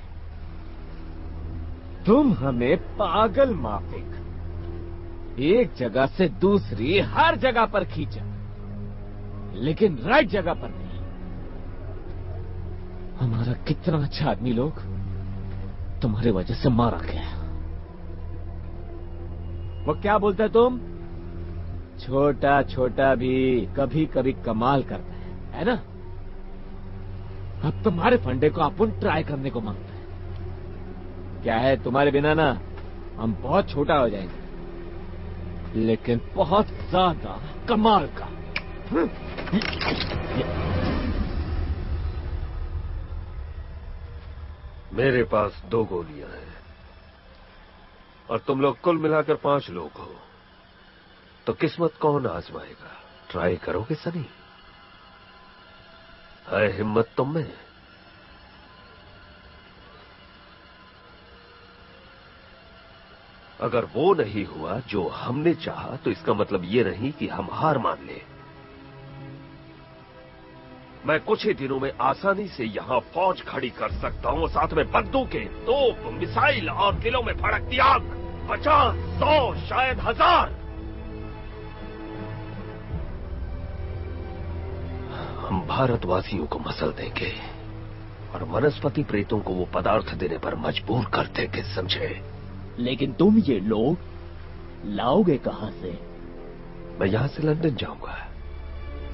Speaker 11: तुम हमें पागल माफिक एक जगह से दूसरी हर जगह पर खींचा। लेकिन राइट जगह पर नहीं। हमारा कितना अच्छा आदमी लोग तुम्हारे वजह से मारा गया। वो क्या बोलता है तुम? छोटा छोटा भी कभी कभी कमाल करता है ना? अब तुम्हारे फंडे को अपन ट्राई करने को मांगता है। क्या है, तुम्हारे बिना ना हम बहुत छोटा हो जाएंगे, लेकिन बहुत ज्यादा कमाल का।
Speaker 3: मेरे पास 2 गोलियां हैं और तुम लोग कुल मिलाकर 5 लोग हो, तो किस्मत कौन आजमाएगा? ट्राई करोगे सनी? है हिम्मत तुम में? अगर वो नहीं हुआ जो हमने चाहा, तो इसका मतलब ये नहीं कि हम हार मान लें। मैं कुछ ही दिनों में आसानी से यहां फौज खड़ी कर सकता हूं, साथ में बंदूकें, तोप, मिसाइल और दिलों में भड़कती आग। 50, 100, शायद 1000। हम भारतवासियों को मसल देंगे और वनस्पति प्रेतों को वो पदार्थ देने पर मजबूर कर देंगे, समझे?
Speaker 10: लेकिन तुम ये लोग लाओगे कहां से?
Speaker 3: मैं यहां से लंदन जाऊंगा,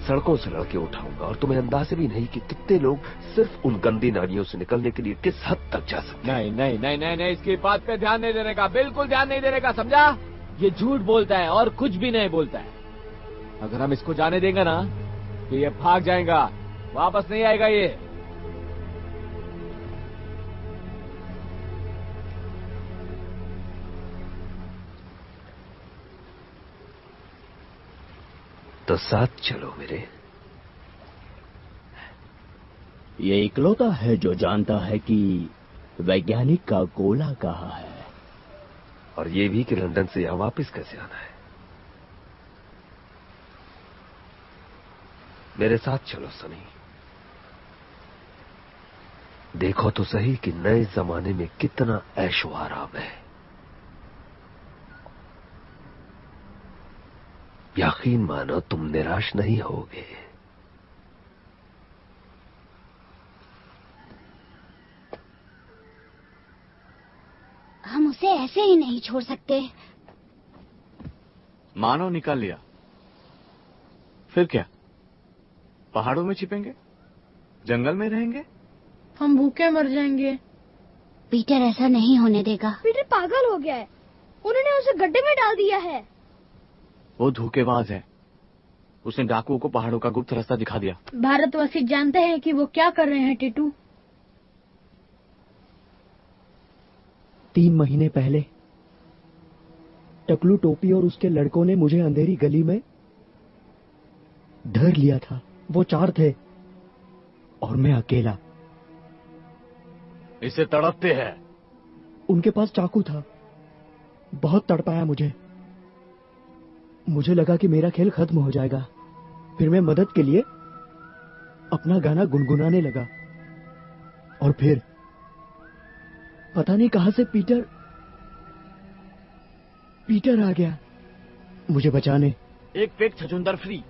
Speaker 3: सड़कों से लड़के उठाऊंगा, और तुम्हें अंदाजा भी नहीं कि कितने लोग सिर्फ उन गंदी नालियों से निकलने के लिए किस हद तक जा सकते हैं।
Speaker 11: नहीं नहीं नहीं नहीं नहीं, इसकी बात पे ध्यान नहीं देने का, बिल्कुल ध्यान नहीं देने का, समझा? ये झूठ बोलता है और कुछ भी नहीं बोलता है। अगर हम इसको जाने देंगे ना तो ये भाग जाएगा, वापस नहीं आएगा ये।
Speaker 3: तो साथ चलो मेरे।
Speaker 10: ये इकलौता है जो जानता है कि वैज्ञानिक का गोला कहाँ है,
Speaker 3: और ये भी कि लंदन से यहां वापस कैसे आना है। मेरे साथ चलो सनी। देखो तो सही कि नए जमाने में कितना ऐशो आराम है। यकीन मानो तुम निराश नहीं होगे।
Speaker 4: हम उसे ऐसे ही नहीं छोड़ सकते।
Speaker 12: मानो निकाल लिया, फिर क्या? पहाड़ों में छिपेंगे? जंगल में रहेंगे?
Speaker 13: हम भूखे मर जाएंगे।
Speaker 4: पीटर ऐसा नहीं होने देगा।
Speaker 13: पीटर पागल हो गया है, उन्होंने उसे गड्ढे में डाल दिया है।
Speaker 12: वो धोखेबाज है, उसने डाकुओं को पहाड़ों का गुप्त रास्ता दिखा दिया।
Speaker 13: भारतवासी जानते हैं कि वो क्या कर रहे हैं टीटू।
Speaker 10: 3 महीने पहले टकलू टोपी और उसके लड़कों ने मुझे अंधेरी गली में धर लिया था। वो 4 थे और मैं अकेला।
Speaker 11: इसे तड़पते हैं।
Speaker 10: उनके पास चाकू था। बहुत तड़पाया मुझे लगा कि मेरा खेल खत्म हो जाएगा। फिर मैं मदद के लिए अपना गाना गुनगुनाने लगा, और फिर पता नहीं कहां से पीटर आ गया मुझे बचाने।
Speaker 12: एक पेट छछूंदर फ्री।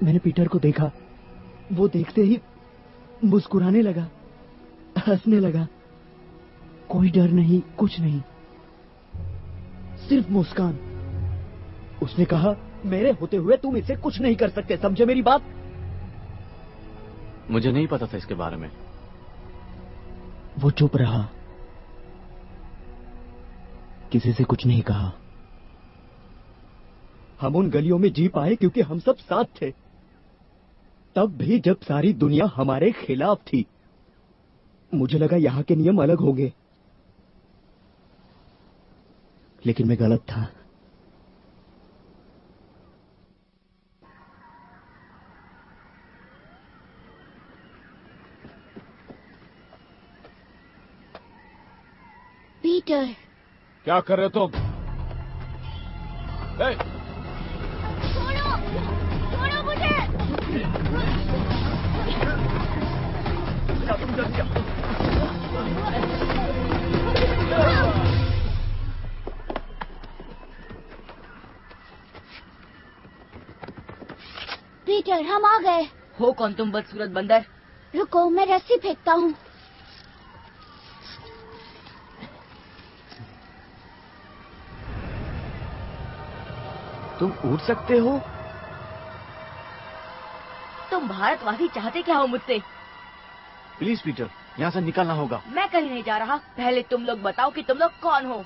Speaker 10: मैंने पीटर को देखा। वो देखते ही मुस्कुराने लगा, हंसने लगा। कोई डर नहीं, कुछ नहीं, सिर्फ मुस्कान। उसने कहा, मेरे होते हुए तुम इसे कुछ नहीं कर सकते, समझे मेरी बात?
Speaker 12: मुझे नहीं पता था इसके बारे में।
Speaker 10: वो चुप रहा, किसी से कुछ नहीं कहा। हम उन गलियों में जी पाए क्योंकि हम सब साथ थे, तब भी जब सारी दुनिया हमारे खिलाफ थी। मुझे लगा यहां के नियम अलग होंगे, लेकिन मैं गलत था।
Speaker 4: पीटर,
Speaker 11: क्या कर रहे हो तुम?
Speaker 13: छोड़ो मुझे।
Speaker 4: पीटर, हम आ गए।
Speaker 9: हो कौन तुम बदसूरत बंदर?
Speaker 4: रुको, मैं रस्सी फेंकता हूँ।
Speaker 12: तुम उड़ सकते हो?
Speaker 9: तुम भारतवासी चाहते क्या हो मुझसे?
Speaker 12: प्लीज पीटर, यहाँ से निकलना होगा।
Speaker 9: मैं कहीं नहीं जा रहा। पहले तुम लोग बताओ कि तुम लोग कौन हो।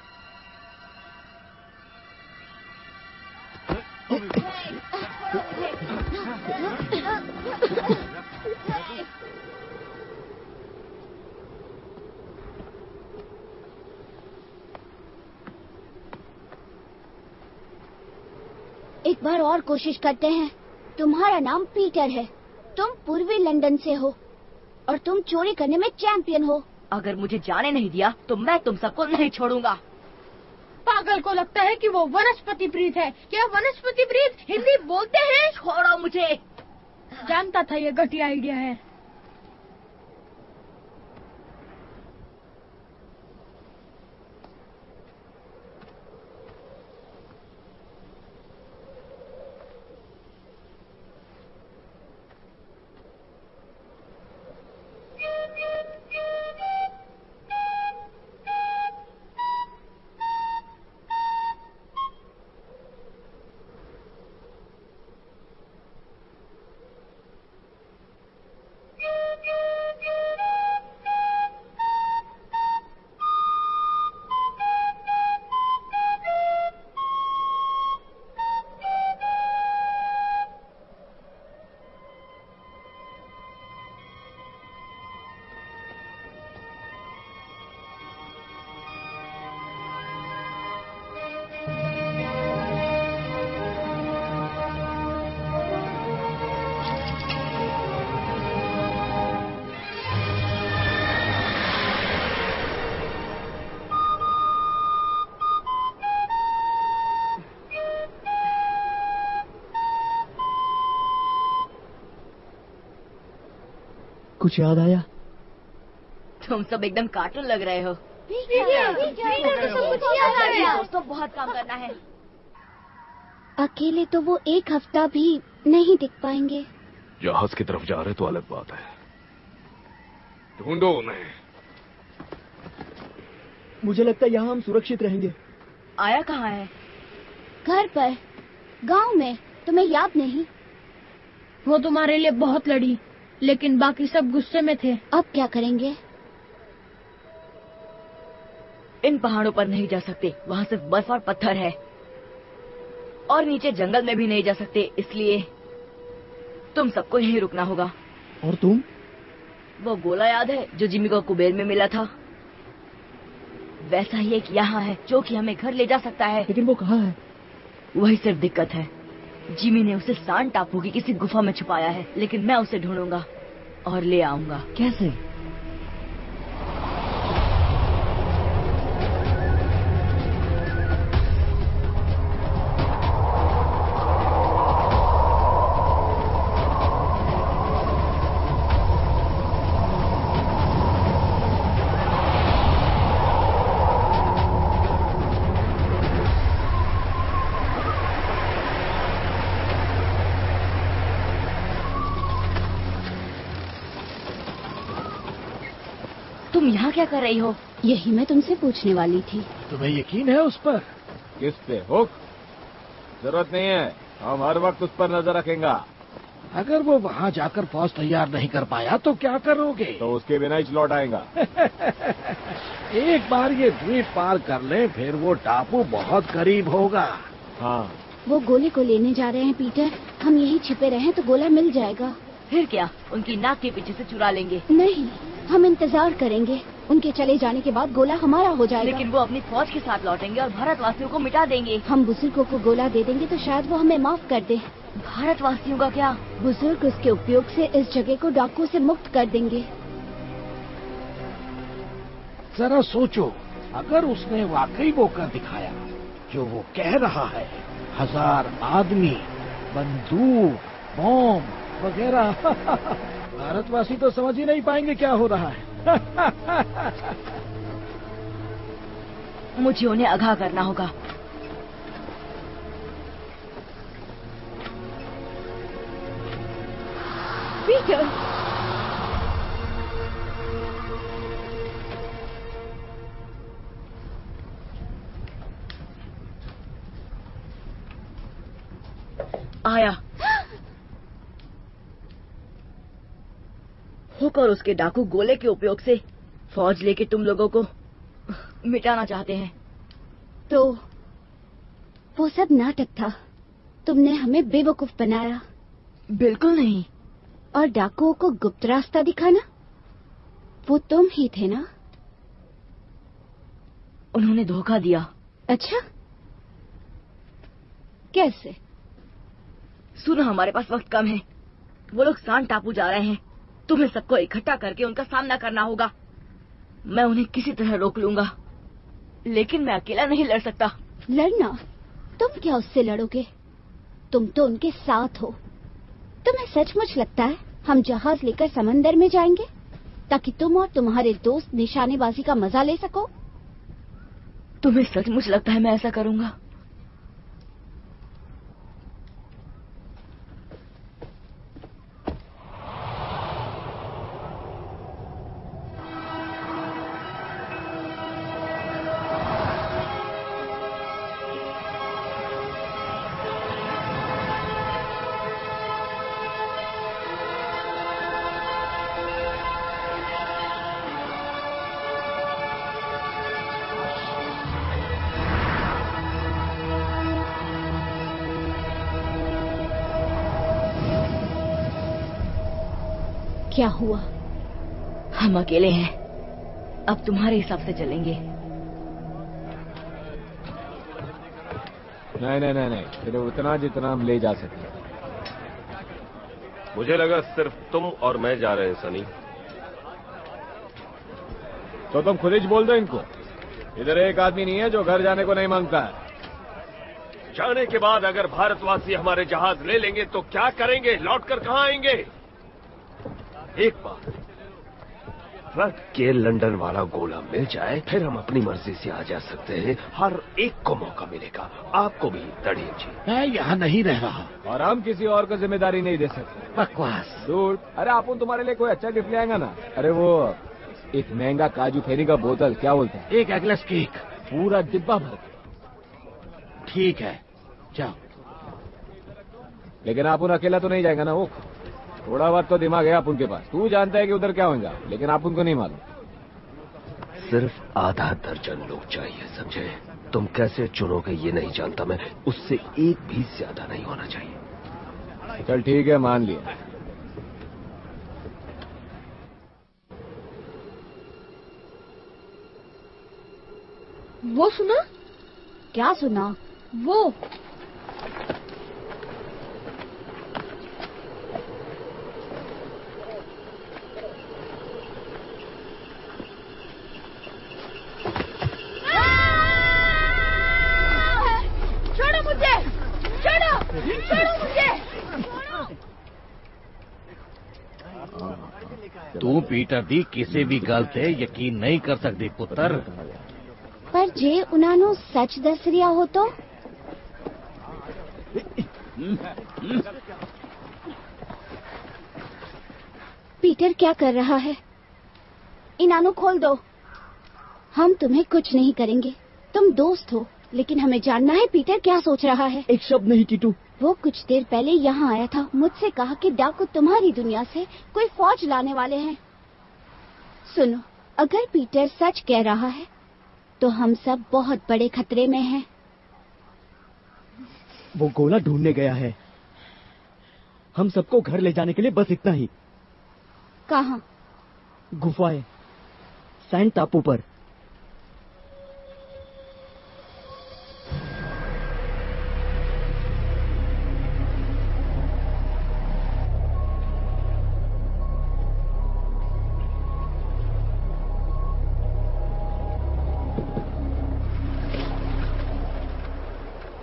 Speaker 4: एक बार और कोशिश करते हैं। तुम्हारा नाम पीटर है, तुम पूर्वी लंदन से हो और तुम चोरी करने में चैंपियन हो।
Speaker 9: अगर मुझे जाने नहीं दिया तो मैं तुम सबको नहीं छोड़ूंगा।
Speaker 13: पागल को लगता है कि वो वनस्पति प्रीत है। क्या वनस्पति प्रीत हिंदी बोलते हैं?
Speaker 9: छोड़ो मुझे।
Speaker 13: जानता था ये घटिया आइडिया है।
Speaker 10: कुछ याद आया?
Speaker 9: तुम सब एकदम कार्टून लग रहे हो। दोस्तों बहुत काम करना है।
Speaker 4: अकेले तो वो एक हफ्ता भी नहीं टिक पाएंगे।
Speaker 5: जहाज की तरफ जा रहे तो अलग बात है। ढूंढो उन्हें।
Speaker 10: मुझे लगता है यहाँ हम सुरक्षित रहेंगे।
Speaker 9: आया कहाँ है?
Speaker 4: घर पर, गांव में। तुम्हें याद नहीं?
Speaker 13: वो तुम्हारे लिए बहुत लड़ी, लेकिन बाकी सब गुस्से में थे।
Speaker 4: अब क्या करेंगे?
Speaker 9: इन पहाड़ों पर नहीं जा सकते, वहाँ सिर्फ बर्फ और पत्थर है। और नीचे जंगल में भी नहीं जा सकते, इसलिए तुम सबको यहीं रुकना होगा।
Speaker 10: और तुम?
Speaker 9: वो गोला याद है जो जिमी को कुबेर में मिला था? वैसा ही एक यहाँ है जो कि हमें घर ले जा सकता है।
Speaker 10: लेकिन वो कहाँ है?
Speaker 9: वही सिर्फ दिक्कत है। जिमी ने उसे सान टापू की किसी गुफा में छुपाया है, लेकिन मैं उसे ढूंढूंगा और ले आऊंगा।
Speaker 10: कैसे?
Speaker 9: तुम यहाँ क्या कर रही हो?
Speaker 4: यही मैं तुमसे पूछने वाली थी।
Speaker 8: तुम्हें यकीन है उस पर? किस पे? हुक? जरूरत नहीं है, हम हर वक्त उस पर नजर रखेंगे।
Speaker 11: अगर वो वहाँ जाकर फौज तैयार नहीं कर पाया तो क्या करोगे?
Speaker 8: तो उसके बिना ही लौट आएगा।
Speaker 11: एक बार ये द्वीप पार कर ले, फिर वो टापू बहुत करीब होगा।
Speaker 8: हाँ।
Speaker 4: वो गोले को लेने जा रहे हैं पीटर। हम यहीं छिपे रहें तो गोला मिल जाएगा।
Speaker 9: फिर क्या, उनकी नाक के पीछे से चुरा लेंगे?
Speaker 4: नहीं, हम इंतजार करेंगे। उनके चले जाने के बाद गोला हमारा हो जाएगा।
Speaker 9: लेकिन वो अपनी फौज के साथ लौटेंगे और भारतवासियों को मिटा देंगे।
Speaker 4: हम बुजुर्गों को गोला दे देंगे तो शायद वो हमें माफ कर दे।
Speaker 9: भारतवासियों का क्या?
Speaker 4: बुजुर्ग उसके उपयोग से इस जगह को डाकुओं से मुक्त कर देंगे।
Speaker 11: जरा सोचो, अगर उसने वाकई वो कर दिखाया जो वो कह रहा है, 1000 आदमी, बंदूक, बॉम्ब वगैरह, भारतवासी तो समझ ही नहीं पाएंगे क्या हो रहा है।
Speaker 9: मुझे उन्हें आगाह करना होगा। आया। हुक और उसके डाकू गोले के उपयोग से फौज लेके तुम लोगों को मिटाना चाहते हैं।
Speaker 4: तो वो सब नाटक था, तुमने हमें बेवकूफ बनाया।
Speaker 9: बिल्कुल नहीं।
Speaker 4: और डाकुओं को गुप्त रास्ता दिखाना, वो तुम ही थे ना?
Speaker 9: उन्होंने धोखा दिया।
Speaker 4: अच्छा, कैसे?
Speaker 9: सुनो, हमारे पास वक्त कम है। वो लोग सांड टापू जा रहे हैं। तुम्हें सबको इकट्ठा करके उनका सामना करना होगा। मैं उन्हें किसी तरह रोक लूंगा, लेकिन मैं अकेला नहीं लड़ सकता।
Speaker 4: लड़ना? तुम क्या उससे लड़ोगे? तुम तो उनके साथ हो। तुम्हें सचमुच लगता है हम जहाज लेकर समंदर में जाएंगे ताकि तुम और तुम्हारे दोस्त निशानेबाजी का मजा ले सको?
Speaker 9: तुम्हें सचमुच लगता है मैं ऐसा करूंगा?
Speaker 4: क्या हुआ?
Speaker 9: हम अकेले हैं, अब तुम्हारे हिसाब से चलेंगे।
Speaker 11: नहीं, सिर्फ उतना जितना हम ले जा सकते।
Speaker 3: मुझे लगा सिर्फ तुम और मैं जा रहे हैं सनी।
Speaker 11: तो तुम खुद ही बोल दो इनको। इधर एक आदमी नहीं है जो घर जाने को नहीं मांगता है।
Speaker 3: जाने के बाद अगर भारतवासी हमारे जहाज ले लेंगे तो क्या करेंगे? लौटकर कहाँ आएंगे? एक बार ट्रक के लंदन वाला गोला मिल जाए, फिर हम अपनी मर्जी से आ जा सकते हैं। हर एक को मौका मिलेगा, आपको भी तड़िए जी।
Speaker 14: मैं यहाँ नहीं रह रहा
Speaker 11: और हम किसी और को जिम्मेदारी नहीं दे सकते।
Speaker 14: बकवास।
Speaker 11: दूर। अरे आप तुम्हारे लिए कोई अच्छा गिफ्ट ले आएगा ना? अरे वो एक महंगा काजू फेरी का बोतल, क्या बोलते हैं?
Speaker 14: एक एगलेस केक,
Speaker 11: पूरा डिब्बा भर।
Speaker 14: ठीक है, जाओ।
Speaker 11: लेकिन आप अकेला तो नहीं जाएगा ना? वो थोड़ा बहुत तो दिमाग है आप उनके पास। तू जानता है कि उधर क्या होगा, लेकिन आप उनको नहीं मालूम।
Speaker 3: सिर्फ आधा दर्जन लोग चाहिए, समझे? तुम कैसे चुनोगे ये नहीं जानता मैं। उससे एक भी ज्यादा नहीं होना चाहिए।
Speaker 11: चल ठीक है, मान लिया।
Speaker 13: वो सुना?
Speaker 4: क्या सुना?
Speaker 13: वो
Speaker 14: तू पीटर दी किसी भी गल ते यकीन नहीं कर सकती पुत्र।
Speaker 4: पर जे उन्होंने सच दस रिया हो तो? पीटर क्या कर रहा है? इनानो खोल दो। हम तुम्हें कुछ नहीं करेंगे, तुम दोस्त हो, लेकिन हमें जानना है पीटर क्या सोच रहा है।
Speaker 10: एक शब्द नहीं टीटू।
Speaker 4: वो कुछ देर पहले यहाँ आया था, मुझसे कहा कि डाकू तुम्हारी दुनिया से कोई फौज लाने वाले हैं। सुनो, अगर पीटर सच कह रहा है तो हम सब बहुत बड़े खतरे में हैं।
Speaker 10: वो गोला ढूंढने गया है। हम सबको घर ले जाने के लिए बस इतना ही।
Speaker 4: कहाँ?
Speaker 10: गुफाएं, सैंड टापू पर।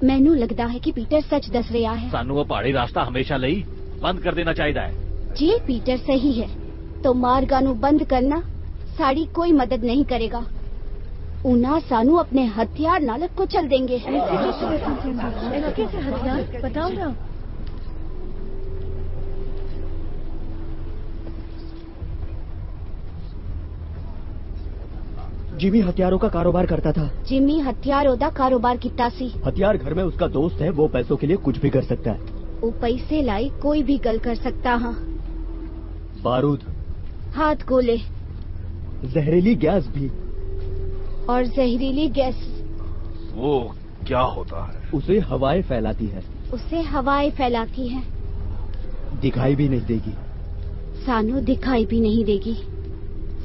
Speaker 4: मैनू लगता है कि पीटर सच दस रहा है।
Speaker 14: सानू वो पहाड़ी रास्ता हमेशा ਲਈ बंद कर देना चाहिए।
Speaker 4: जे पीटर सही है तो मार्गा नू बंद करना साड़ी कोई मदद नहीं करेगा। उना सानू अपने हथियार नाल कुचल देंगे।
Speaker 2: कैसे हथियार बताओ ना।
Speaker 10: जिमी हथियारों का कारोबार करता था।
Speaker 4: जिमी हथियारों का कारोबार किता सी।
Speaker 10: हथियार घर में उसका दोस्त है, वो पैसों के लिए कुछ भी कर सकता है।
Speaker 4: पैसे लाई कोई भी गल कर सकता। हाँ,
Speaker 10: बारूद,
Speaker 4: हाथ गोले
Speaker 10: जहरीली गैस भी।
Speaker 4: और जहरीली गैस
Speaker 5: वो क्या होता है?
Speaker 10: उसे हवाएं फैलाती है।
Speaker 4: उसे हवाएं फैलाती है।
Speaker 10: दिखाई भी नहीं देगी।
Speaker 4: सानू दिखाई भी नहीं देगी।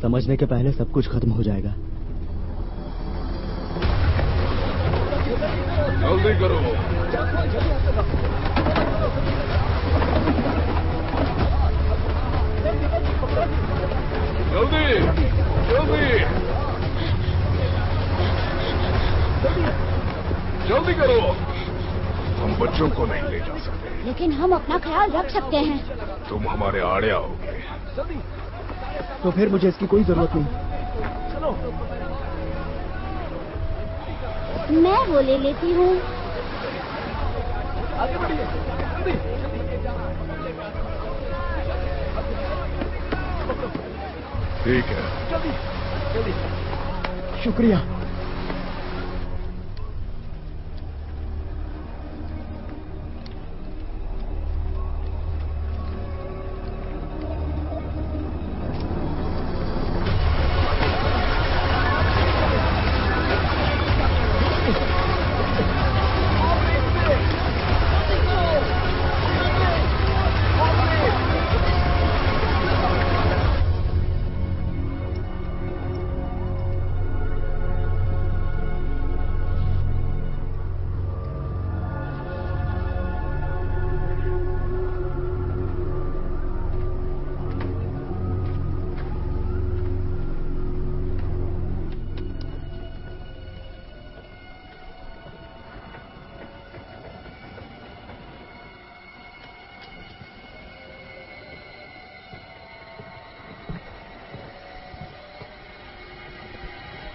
Speaker 10: समझने के पहले सब कुछ खत्म हो जाएगा।
Speaker 5: जल्दी करो। जल्दी जल्दी जल्दी करो। हम बच्चों को नहीं ले जा सकते,
Speaker 4: लेकिन हम अपना ख्याल रख सकते हैं।
Speaker 5: तुम हमारे आड़े आओगे
Speaker 10: तो फिर मुझे इसकी कोई जरूरत नहीं।
Speaker 4: मैं वो ले लेती हूँ।
Speaker 5: ठीक है।
Speaker 10: शुक्रिया।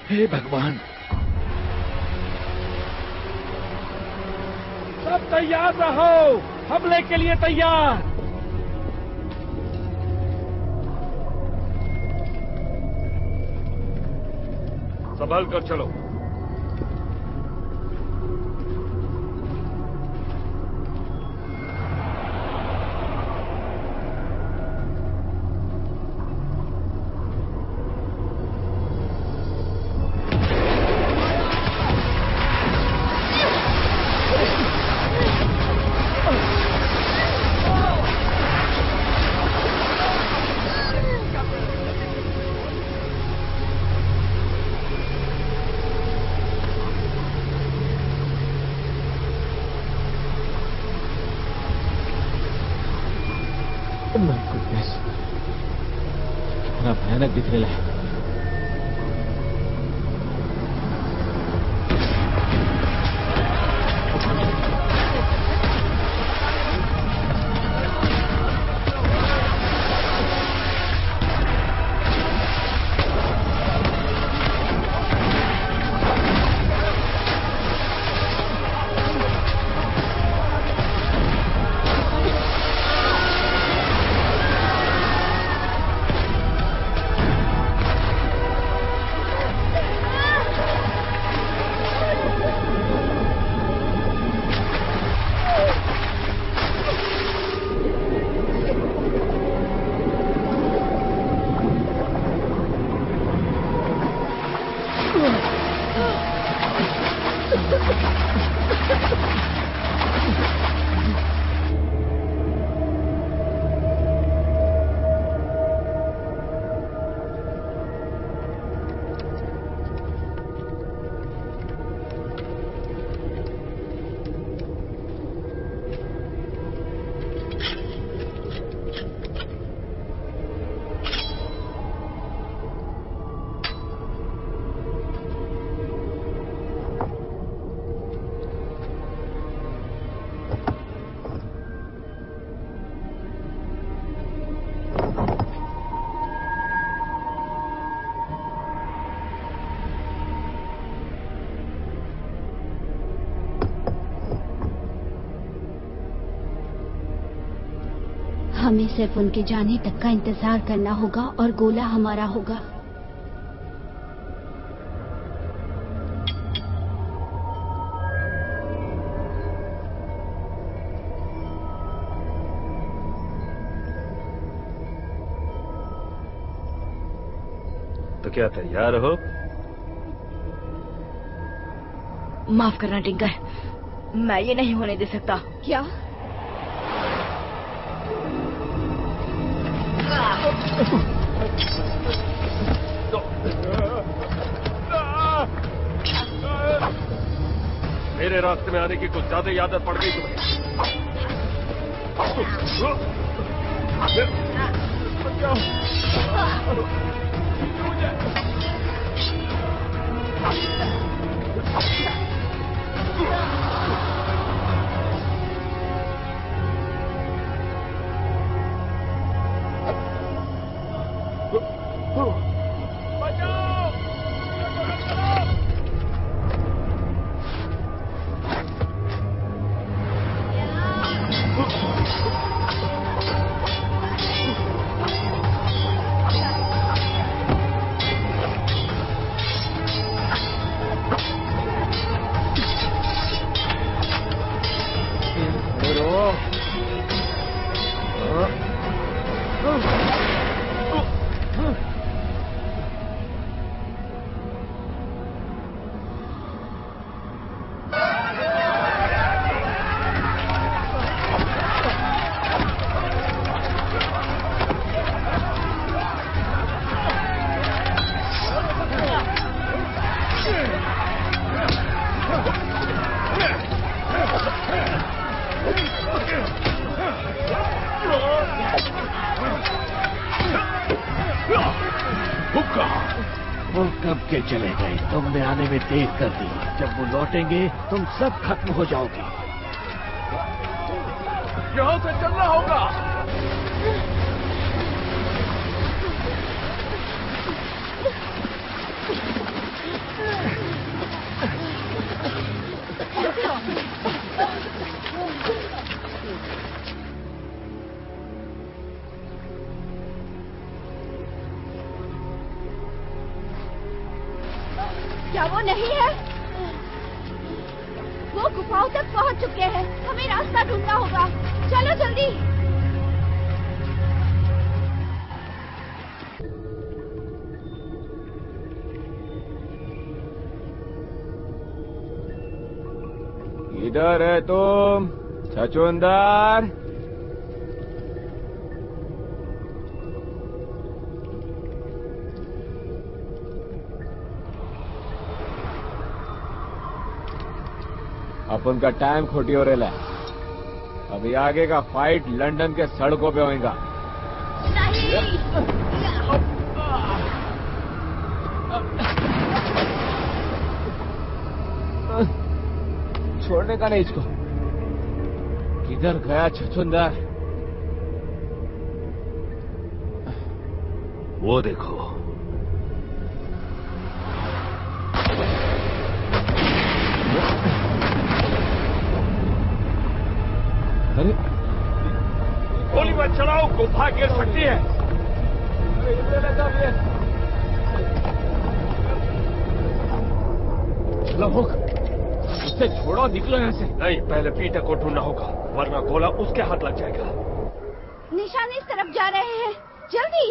Speaker 14: हे भगवान,
Speaker 8: सब तैयार रहो, हमले के लिए तैयार।
Speaker 3: संभल कर चलो।
Speaker 11: कितना भयानक दिख रहा है।
Speaker 4: हमें सिर्फ उनके जाने तक का इंतजार करना होगा और गोला हमारा होगा।
Speaker 3: क्या तैयार हो?
Speaker 9: माफ करना टिंकर, मैं ये नहीं होने दे सकता।
Speaker 4: क्या?
Speaker 3: मेरे रास्ते में आने की कुछ ज्यादा ही आदत पड़ गई तुम्हें।
Speaker 14: वो कब के चले गए? तुमने आने में देर कर दी। जब वो लौटेंगे तुम सब खत्म हो जाओगे।
Speaker 8: यहाँ से चलना होगा।
Speaker 4: क्या वो नहीं है? वो गुफाओं तक पहुंच चुके हैं। हमें रास्ता ढूंढना होगा। चलो जल्दी।
Speaker 11: किधर है तुम, छछूंदर? अपन का टाइम खोटी हो रहा है। अभी आगे का फाइट लंदन के सड़कों पे होगा। छोड़ने का नहीं इसको। किधर गया छछूंदर?
Speaker 3: वो देखो।
Speaker 11: अरे
Speaker 3: गोली मत चलाओ, गुफा गिर सकती है।
Speaker 11: चलो हुक, उससे छोड़ो, निकलो यहाँ से।
Speaker 3: नहीं, पहले पीटर को ढूंढना होगा, वरना गोला उसके हाथ लग जाएगा।
Speaker 4: निशान इस तरफ जा रहे हैं, जल्दी।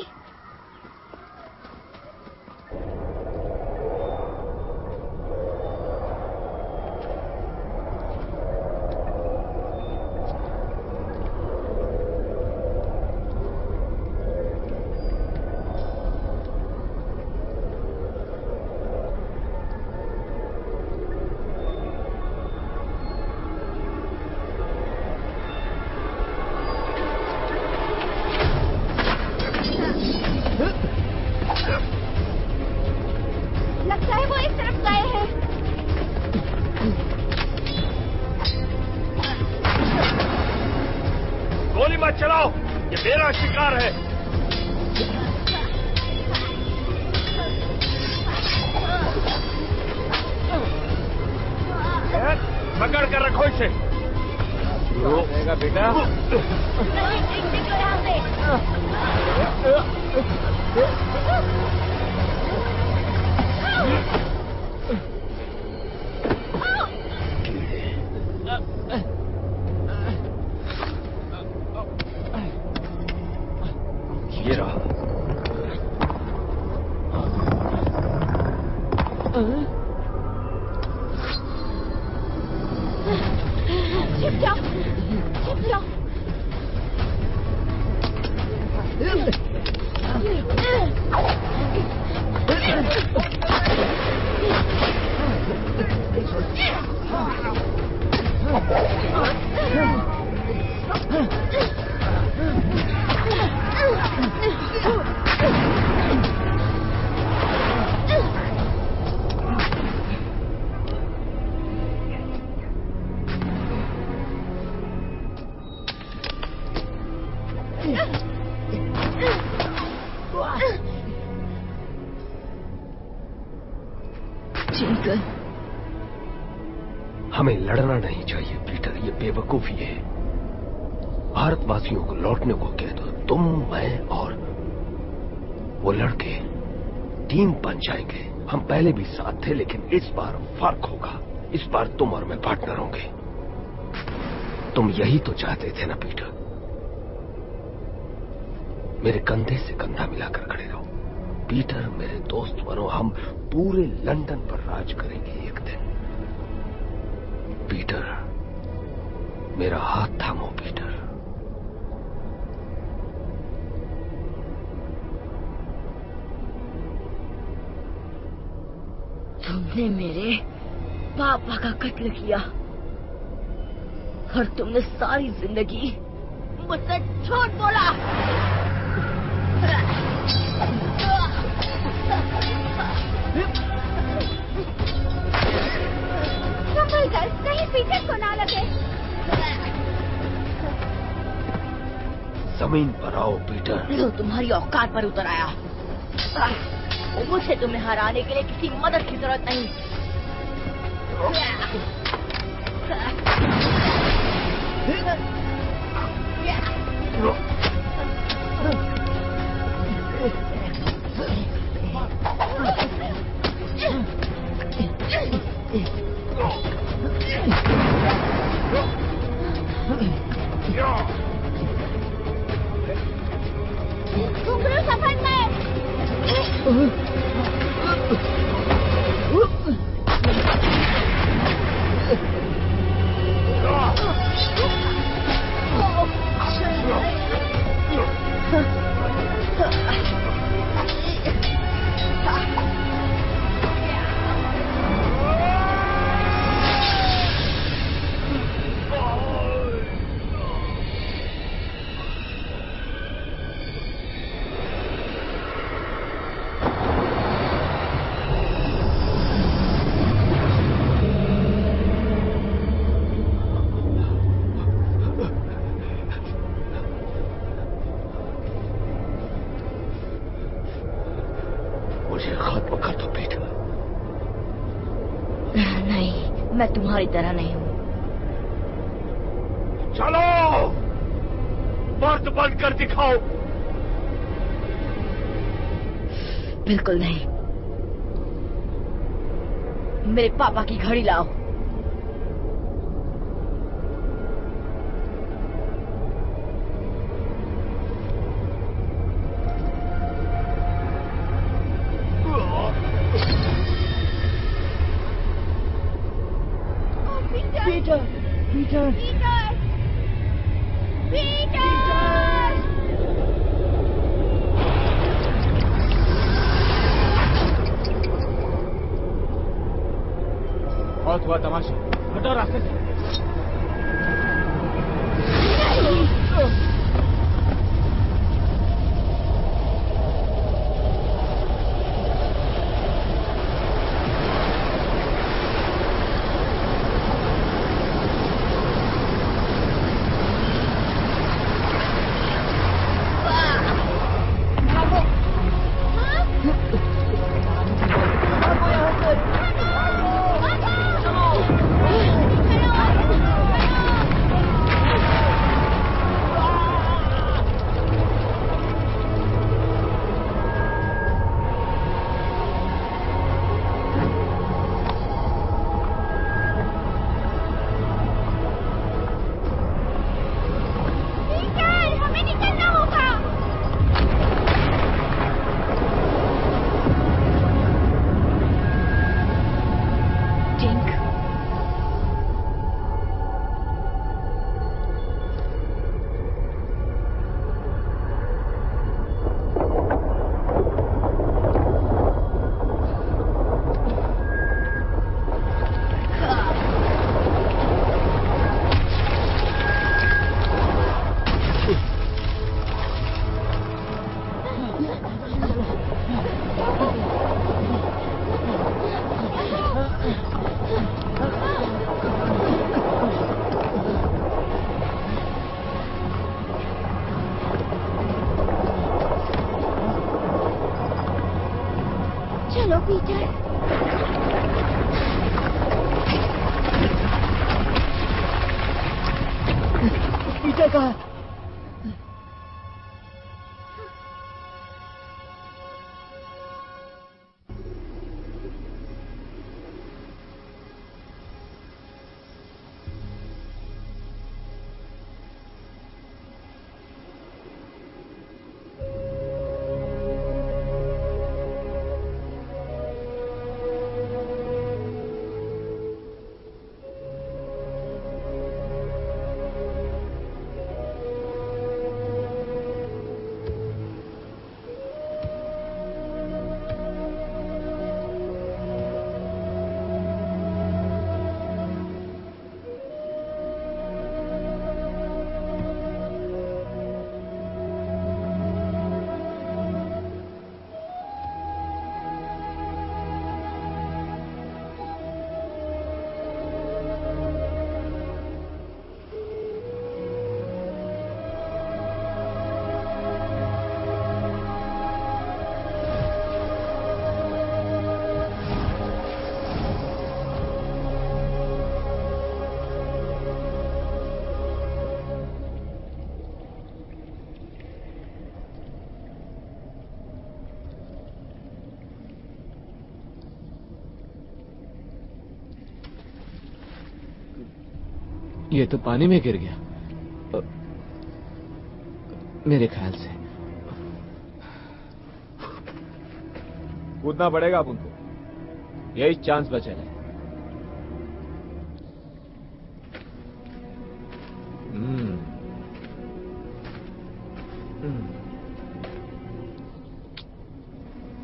Speaker 4: लगता है वो इस तरफ गए हैं।
Speaker 3: गोली मत चलाओ, ये मेरा शिकार है। पकड़ कर रखो इसे।
Speaker 11: रोकेगा बेटा?
Speaker 3: ये रहा।
Speaker 2: जाओ, छिप जाओ।
Speaker 3: हमें लड़ना नहीं चाहिए पीटर, ये बेवकूफी है। भारतवासियों को लौटने को कह दो। तुम, मैं और वो लड़के टीम बन जाएंगे। हम पहले भी साथ थे, लेकिन इस बार फर्क होगा। इस बार तुम और मैं पार्टनर होंगे। तुम यही तो चाहते थे ना पीटर? मेरे कंधे से कंधा मिलाकर खड़े रहो पीटर, मेरे दोस्त बनो। हम पूरे लंदन पर राज करेंगे एक दिन। पीटर, मेरा हाथ थामो पीटर।
Speaker 9: तुमने मेरे पापा का कत्ल किया और तुमने सारी जिंदगी मुझसे झूठ बोला।
Speaker 4: संभल कर, कहीं पीछे तो ना लगे।
Speaker 3: जमीन पर आओ पीटर।
Speaker 9: लो, तुम्हारी औकात पर उतर आया। मुझे तुम्हें हराने के लिए किसी मदद की जरूरत नहीं।
Speaker 4: घुंघरू सफर में।
Speaker 9: मैं तुम्हारी तरह नहीं हूँ।
Speaker 3: चलो, मर्द बनकर दिखाओ।
Speaker 9: बिल्कुल नहीं। मेरे पापा की घड़ी लाओ।
Speaker 2: Peter, Peter,
Speaker 4: Peter, Peter.
Speaker 11: बहुत हुआ तमाशा, हटो रास्ते से।
Speaker 2: कहा।
Speaker 11: ये तो पानी में गिर गया मेरे ख्याल से। कूदना पड़ेगा अब उनको, यही चांस बचा है।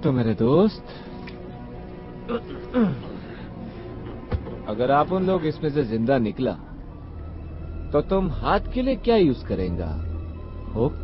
Speaker 11: तो मेरे दोस्त, अगर आप उन लोग इसमें से जिंदा निकला तो तुम हाथ के लिए क्या यूज करेंगा? हुक?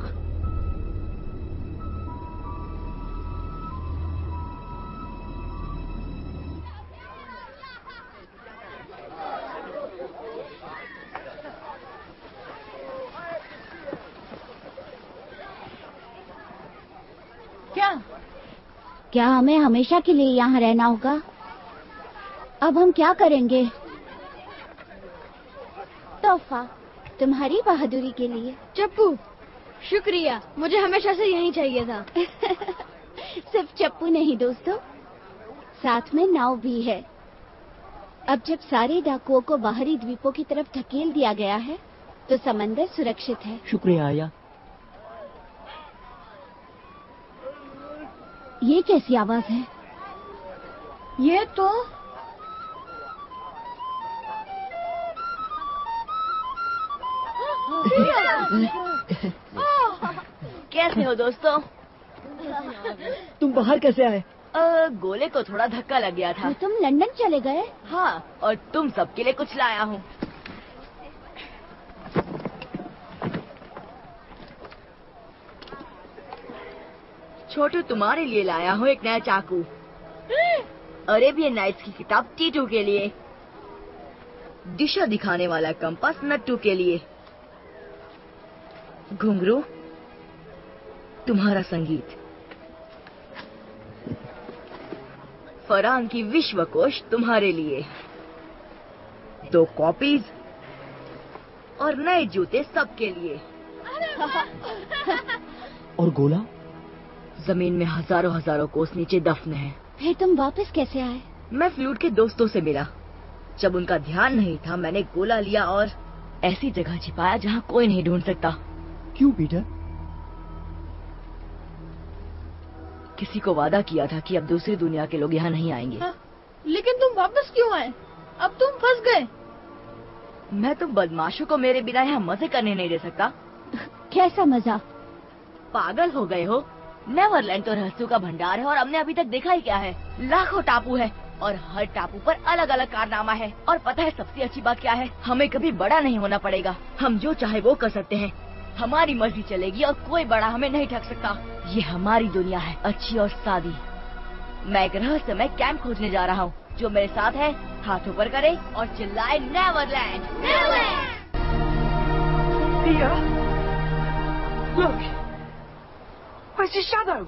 Speaker 4: क्या हमें हमेशा के लिए यहाँ रहना होगा? अब हम क्या करेंगे? तोहफा तुम्हारी बहादुरी के लिए।
Speaker 13: चप्पू, शुक्रिया, मुझे हमेशा से यही चाहिए था।
Speaker 4: सिर्फ चप्पू नहीं दोस्तों, साथ में नाव भी है। अब जब सारे डाकुओं को बाहरी द्वीपों की तरफ धकेल दिया गया है तो समंदर सुरक्षित है।
Speaker 10: शुक्रिया आया।
Speaker 4: ये कैसी आवाज है?
Speaker 13: ये तो
Speaker 9: कैसे हो दोस्तों?
Speaker 10: तुम बाहर कैसे आए?
Speaker 9: गोले को थोड़ा धक्का लग गया था।
Speaker 4: तो तुम लंदन चले गए?
Speaker 9: हाँ, और तुम सबके लिए कुछ लाया हूँ। छोटू, तुम्हारे लिए लाया हूँ एक नया चाकू। अरेबियन नाइट्स की किताब टीटू के लिए। दिशा दिखाने वाला कंपास नट्टू के लिए। घुंघरू तुम्हारा संगीत। फरहान की विश्वकोश तुम्हारे लिए। 2 कॉपीज और नए जूते सबके लिए।
Speaker 10: और गोला?
Speaker 9: जमीन में हजारों कोस नीचे दफन है।
Speaker 4: फिर तुम वापस कैसे आए?
Speaker 9: मैं फ्लूट के दोस्तों से मिला। जब उनका ध्यान नहीं था, मैंने गोला लिया और ऐसी जगह छिपाया जहाँ कोई नहीं ढूंढ सकता।
Speaker 10: क्यों पीटर?
Speaker 9: किसी को वादा किया था कि अब दूसरी दुनिया के लोग यहाँ नहीं आएंगे।
Speaker 13: लेकिन तुम वापस क्यों आए? अब तुम फंस गए।
Speaker 9: मैं तो बदमाशों को मेरे बिना यहाँ मजे करने नहीं दे सकता।
Speaker 4: कैसा मजा?
Speaker 9: पागल हो गए हो? नेवरलैंड तो रहस्यों का भंडार है और हमने अभी तक देखा ही क्या है। लाखों टापू है और हर टापू पर अलग अलग कारनामा है। और पता है सबसे अच्छी बात क्या है? हमें कभी बड़ा नहीं होना पड़ेगा। हम जो चाहे वो कर सकते हैं। हमारी मर्जी चलेगी और कोई बड़ा हमें नहीं ठग सकता। ये हमारी दुनिया है, अच्छी और सादी। मैं एक रहस्यमय कैंप खोजने जा रहा हूँ। जो मेरे साथ है हाथ ऊपर करे और चिल्लाए Neverland.
Speaker 15: Look! Where's his shadow?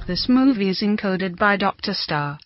Speaker 1: This movie is encoded by Dr. Star.